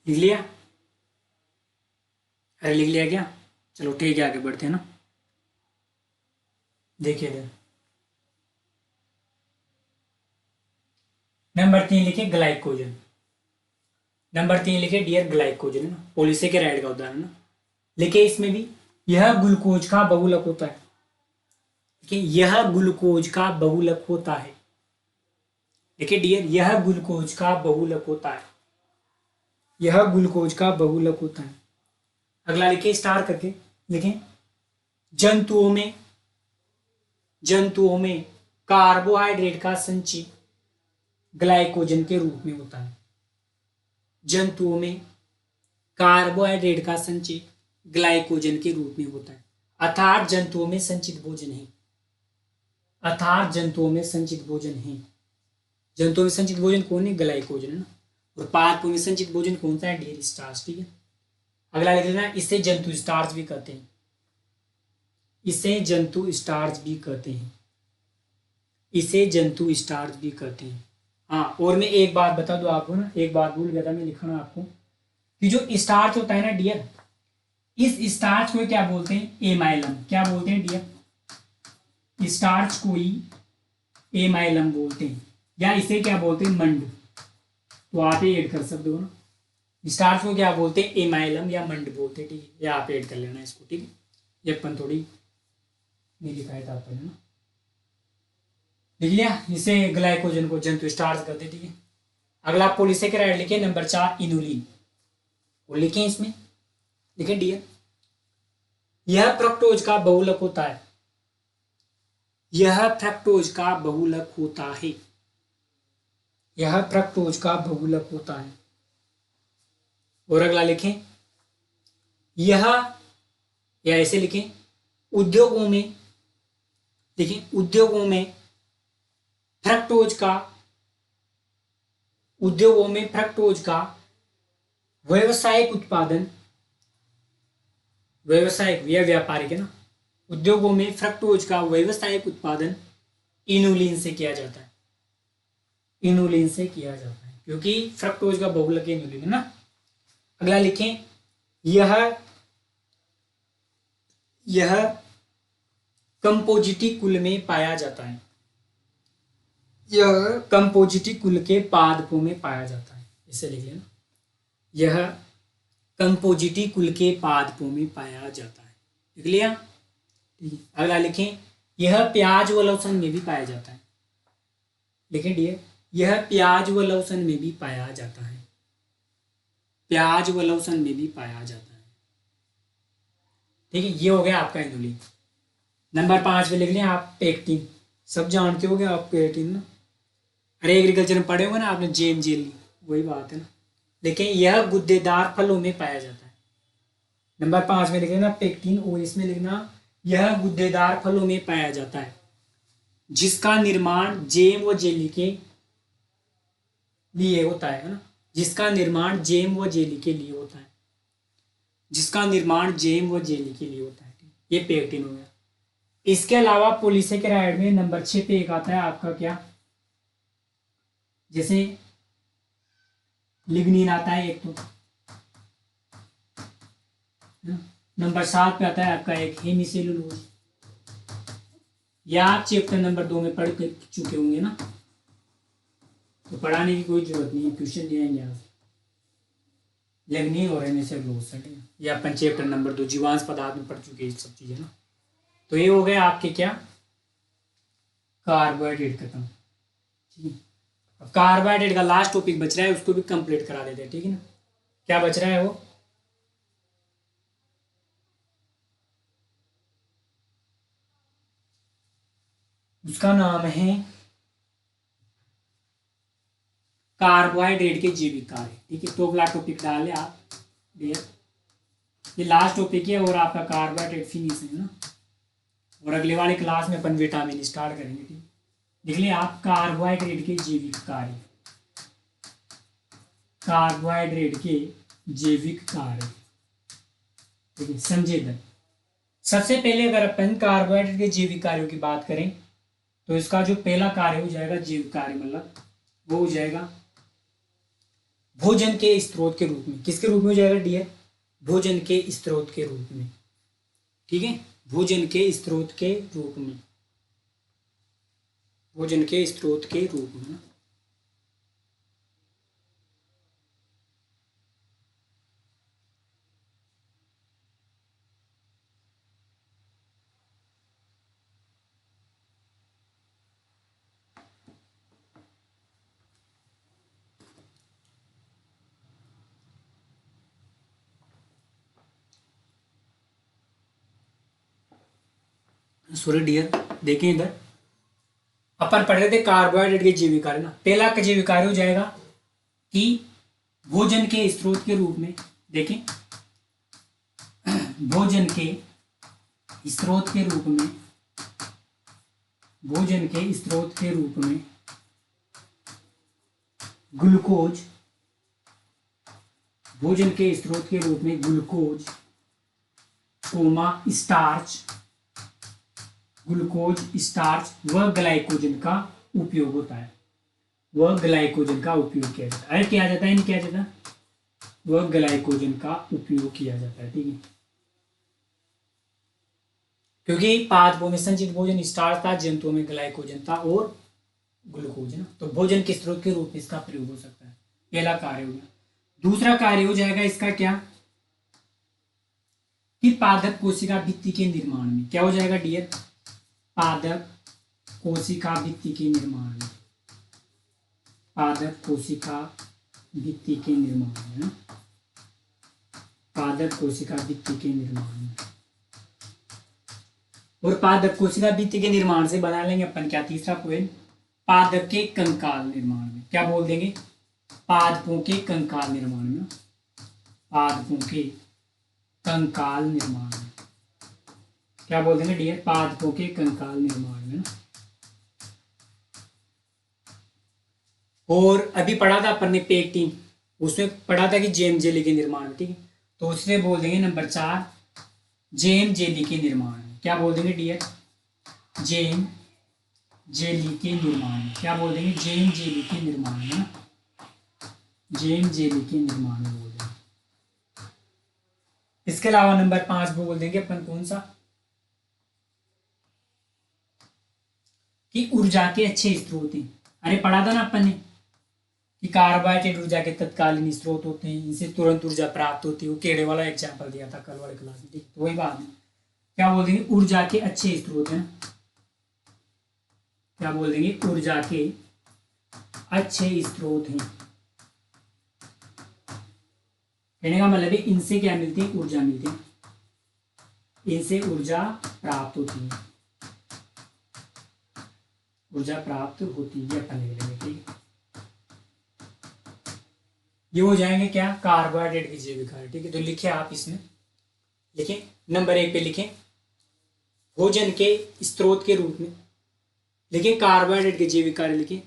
लिख लिया? अरे लिख लिया क्या? चलो ठीक है, आगे बढ़ते हैं ना। देखिए इधर नंबर 3 लिखे ग्लाइकोजन। नंबर 3 लिखे डियर ग्लाइकोजन है ना, पॉलीसेकेराइड का उदाहरण ना। लिखे इसमें भी, यह ग्लूकोज का बहुलक होता है। देखिए यह ग्लूकोज का बहुलक होता है। देखिए डियर, यह ग्लूकोज का बहुलक होता है, यह ग्लूकोज का बहुलक होता है। अगला लिखे स्टार करके, लिखें जंतुओं में कार्बोहाइड्रेट का संचय ग्लाइकोजन के रूप में होता है। जंतुओं में कार्बोहाइड्रेट का संचय ग्लाइकोजन के रूप में होता है। अर्थात जंतुओं में संचित भोजन है, अर्थात जंतुओं में संचित भोजन है। जंतुओं में संचित भोजन कौन है? ग्लाइकोजन है ना। और पादपों में संचित भोजन कौन सा है? Dairy starch. ठीक है, अगला लिख लेना, इसे जंतु स्टार्च भी कहते हैं, इसे जंतु स्टार्च भी कहते हैं, इसे जंतु स्टार्च भी कहते हैं। हाँ, और मैं एक बात बता दूं आपको ना, एक बात भूल गया था मैं लिखना आपको, कि जो स्टार्च होता है ना डियर, इस स्टार्च को क्या बोलते हैं? एमाइलम। क्या बोलते हैं डियर? स्टार्च को ही एमाइलम बोलते हैं, या इसे क्या बोलते हैं? मंड। तो आप ये ऐड कर सकते हो ना, स्टार्च को क्या बोलते हैं? एमाइलम या मंड बोलते हैं। ठीक है, या आप ऐड कर लेना इसको। ठीक है, ये अपन थोड़ी नहीं लिखा था आपने ना, लिख लिया। इसे ग्लाइकोजन को जंतु स्टार्च कहते हैं। ठीक है, अगला पॉलीसेकेराइड लिखे नंबर 4 इनुलिन, वो लिखें इसमें, लिखे डियर, यह फ्रक्टोज का बहुलक होता है, यह फ्रक्टोज का बहुलक होता है, यह फ्रक्टोज का बहुलक होता है। और अगला लिखें यह, या ऐसे लिखें, उद्योगों में, देखें उद्योगों में फ्रक्टोज का, उद्योगों में फ्रक्टोज का व्यावसायिक उत्पादन, व्यावसायिक या व्यापारिक है ना, उद्योगों में फ्रक्टोज का व्यावसायिक उत्पादन इनुलिन से किया जाता है, इनुलिन से किया जाता है, क्योंकि फ्रक्टोज का बहुलक इनुलिन है ना। अगला लिखें यह कंपोजिटी कुल में पाया जाता है, यह कंपोजिटी कुल के पादपों में पाया जाता है, इसे लिख लेना, यह कंपोजिटी कुल के पादपों में पाया जाता है। लिख लिया। अगला लिखें यह प्याज व लहसुन में भी पाया जाता है, लिखें डियर, यह प्याज व लहसुन में भी पाया जाता है, प्याज व लहसुन में भी पाया जाता है। ठीक है, ये हो गया आपका इनुलिन। नंबर 5 पे लिख लें आप पेक्टिन, सब जानते हो गए आप पेक्टिन ना, अरे एग्रीकल्चर में पढ़े होंगे ना आपने, जेम जेली, वही बात है ना। लेकिन यह गुद्देदार फलों में पाया जाता है। नंबर 5 में लिख लेना पेक्टिन, और इसमें लिखना यह गुद्देदार फलों में पाया जाता है, जिसका निर्माण जेम व जेली के लिए होता है ना, जिसका निर्माण जेम व जेली के लिए होता है, जिसका निर्माण जेम व जेली के लिए होता है। ये पेक्टिन हो गया। इसके अलावा पॉलीसेकेराइड में नंबर 6 पे एक आता है आपका क्या, जैसे लिग्निन आता है एक, तो नंबर 7 पे आता है आपका एक हेमिसेलुलोज, या आप चैप्टर नंबर 2 में पढ़ चुके होंगे ना, तो पढ़ाने की कोई जरूरत नहीं है, क्वेश्चन नहीं आएंगे यहाँ से। लिग्निन और हेमिसेलुलोज, ये अपन चैप्टर नंबर 2 जीवांश पदार्थ में पढ़ चुके हैं सब चीजें ना। तो ये हो गए आपके क्या, कार्बोहाइड्रेट खत्म। ठीक है, अब कार्बोहाइड्रेट का लास्ट टॉपिक बच रहा है, उसको भी कंप्लीट करा देते हैं। ठीक है ना, क्या बच रहा है वो, उसका नाम है कार्बोहाइड्रेट के जैविक कार्य। ठीक है, तो अगला टॉपिक डाले आप डियर, ये लास्ट टॉपिक है और आपका कार्बोहाइड्रेट फिनिश है ना, और अगले वाले क्लास में अपन विटामिन स्टार्ट करेंगे। ठीक, लिख लिया आप कार्बोहाइड्रेट के जैविक कार्य, कार्बोहाइड्रेट के जैविक कार्य। ठीक है, समझे इधर। सबसे पहले अगर अपन कार्बोहाइड्रेट के जैविक कार्यों की बात करें, तो इसका जो पहला कार्य हो जाएगा जैविक कार्य, मतलब वो हो जाएगा भोजन के स्रोत के रूप में। किसके रूप में हो जाएगा डियर? भोजन के स्रोत के रूप में। ठीक है, भोजन के स्रोत के रूप में, भोजन के स्रोत के रूप में। सॉरी डियर, देखें इधर अपन पढ़ रहे थे कार्बोहाइड्रेट के जैविक कार्य ना। पहला का जैविक कार्य हो जाएगा कि भोजन के स्रोत के रूप में, देखें भोजन के स्रोत के रूप में, भोजन के स्रोत के रूप में ग्लूकोज, भोजन के स्रोत के रूप में glucose comma starch, glucose starch व ग्लाइकोजन का उपयोग होता है, वह ग्लाइकोजन का उपयोग किया जाता है। अरे किया जाता है नहीं किया जाता, वह ग्लाइकोजन का उपयोग किया जाता है, ठीक है। क्योंकि पादपों में संचित भोजन स्टार्च था, जंतुओं में ग्लाइकोजन था और ग्लूकोज ना, तो भोजन के स्रोत के रूप में इसका प्रयोग हो सकता है। पहला कार्य हो गया। दूसरा कार्य हो जाएगा इसका क्या कि पादप कोशिका भित्ति के निर्माण में, क्या हो जाएगा डियर, पादप कोशिका भित्ति के निर्माण में, पादप कोशिका भित्ति के निर्माण में, पादप कोशिका भित्ति के निर्माण में। और पादप कोशिका भित्ति के निर्माण से बना लेंगे अपन क्या, तीसरा पॉइंट, पादप के कंकाल निर्माण में। क्या बोल देंगे, पादपों के कंकाल निर्माण में, पादपों के कंकाल निर्माण में। क्या बोल देंगे डियर, पादपों के कंकाल निर्माण में ना। और अभी पढ़ा था अपन ने पेक्टिन, उसमें पढ़ा था कि जेम जेली के निर्माण में, ठीक है। तो उससे बोल देंगे नंबर 4 जेम जेली के निर्माण में। क्या बोल देंगे डियर, जेम जेली के निर्माण में। क्या बोल देंगे, जेम जेली के निर्माण में, जेम जेली के निर्माण में बोल देंगे। इसके अलावा नंबर 5 बोल देंगे अपन कौन सा, कि ऊर्जा के अच्छे स्रोत हैं। अरे पढ़ा था ना अपन ने कि कार्बोहाइड्रेट ऊर्जा के तत्कालीन स्रोत होते हैं, इनसे तुरंत ऊर्जा प्राप्त होती है। वो केड़े वाला एग्जाम्पल दिया था कल वाले क्लास में, ठीक। तो वही बात है, क्या बोल देंगे, ऊर्जा के अच्छे स्रोत हैं। क्या बोल देंगे, ऊर्जा के अच्छे स्रोत हैं। कहने का मतलब है इनसे क्या मिलती है, ऊर्जा मिलती है, इनसे ऊर्जा प्राप्त होती है, ऊर्जा प्राप्त होती है अपन लिख लेंगे, ठीक। ये हो जाएंगे क्या, कार्बोहाइड्रेट के जैविक कार्य, ठीक है। तो लिखे आप इसमें, लिखें नंबर 1 पे लिखें भोजन के स्रोत के रूप में, लिखें कार्बोहाइड्रेट के जैविक कार्य, लिखें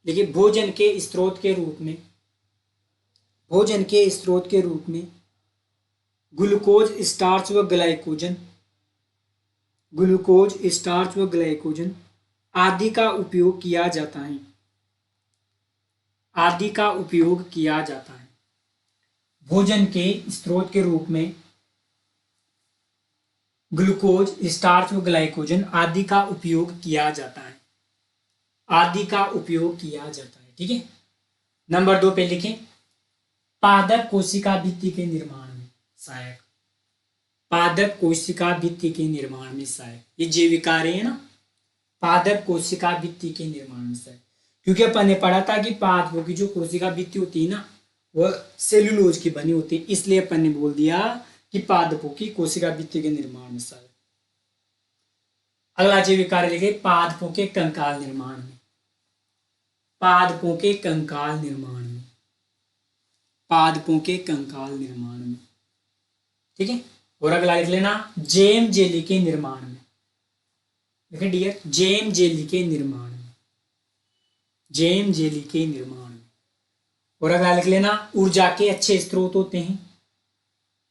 लिखें भोजन के स्रोत के रूप में, भोजन के स्रोत के रूप में ग्लूकोज स्टार्च व ग्लाइकोजन, ग्लूकोज स्टार्च व ग्लाइकोजन आदि का उपयोग किया जाता है, आदि का उपयोग किया जाता है। भोजन के स्रोत के रूप में ग्लूकोज स्टार्च व ग्लाइकोजन आदि का उपयोग किया जाता है, आदि का उपयोग किया जाता है, ठीक है। नंबर 2 पे लिखें पादप कोशिका भित्ति के निर्माण में सहायक, पादप कोशिका भित्ति के निर्माण में सहायक। ये जैविक कार्य है ना, पादप कोशिका भित्ति के निर्माण में सहायक। क्योंकि अपन ने पढ़ा था कि पादपों की जो कोशिका भित्ति होती है ना, वह सेल्यूलोज की बनी होती है, इसलिए अपन ने बोल दिया कि पादपों की कोशिका भित्ति के निर्माण में सहायक। अगला जैविक कार्य लिखे पादपों के कंकाल निर्माण में, पादपों के कंकाल निर्माण में, पादपों के कंकाल निर्माण में, ठीक है। और अगला लिख लेना जेम जेली के निर्माण में, देखिए डियर जेम जेली के निर्माण में, जेम जेली के निर्माण में। और अगला लिख लेना ऊर्जा के अच्छे स्रोत होते हैं,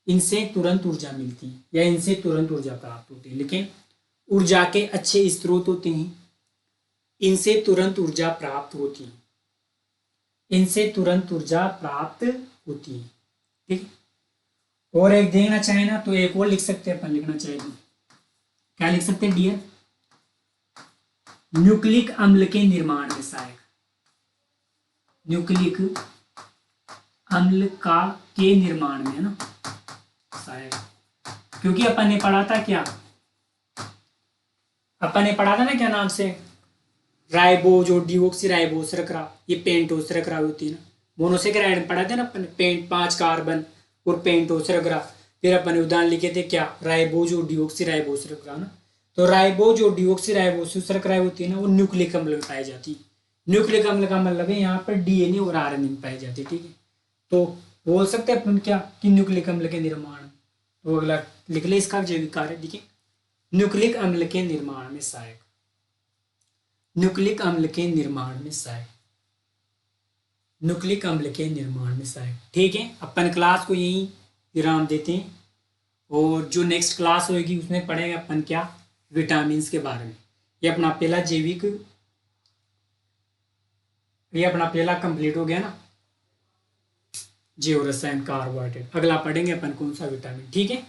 इनसे तुरंत ऊर्जा मिलती है या इनसे तुरंत ऊर्जा प्राप्त होती है। लेकिन ऊर्जा के अच्छे स्रोत होते हैं, इनसे तुरंत ऊर्जा प्राप्त होती है, इनसे तुरंत ऊर्जा प्राप्त होती है, ठीक। और एक देखना चाहे ना तो एक और लिख सकते हैं अपन, लिखना चाहे तो क्या लिख सकते हैं डियर, न्यूक्लिक अम्ल के निर्माण में सहायक, न्यूक्लिक अम्ल का के निर्माण में है ना सहायक। क्योंकि अपन ने पढ़ा था क्या, अपन ने पढ़ा था ना क्या नाम से, राइबोज और डीऑक्सी राइबोज श्रृंखला, ये पेंटोज श्रृंखला होती है ना। मोनोसेकेराइड में पढ़ा था ना अपन, पेंट 5 कार्बन और पेंटोज श्रृंखला। फिर अपन ने उदाहरण लिखे थे क्या, राइबोज और डीऑक्सी राइबोज श्रृंखला ना। तो राइबो जो डिऑक्सी राइबो शर्करा होती है ना, वो न्यूक्लिक अम्ल में पाई जाती है। न्यूक्लिक अम्ल का मतलब है यहाँ पर डीएनए और आरएनए में पाई जाती है। ठीक है, तो बोल सकते हैं अपन क्या कि न्यूक्लिक अम्ल के निर्माण। तो अगला लिख ले इसका जैविक कार्य। देखिए, न्यूक्लिक अम्ल के निर्माण में सहायक, न्यूक्लिक अम्ल के निर्माण में सहायक, न्यूक्लिक अम्ल के निर्माण में सहायक। ठीक है, अपन क्लास को यही विराम देते हैं, और जो नेक्स्ट क्लास होगी उसमें पढ़ेंगे अपन क्या, विटामिन के बारे में। ये अपना पहला जैविक, ये अपना पहला कंप्लीट हो गया ना, जैव रसायन कार्बोहाइड्रेट। अगला पढ़ेंगे अपन कौन सा, विटामिन। ठीक है।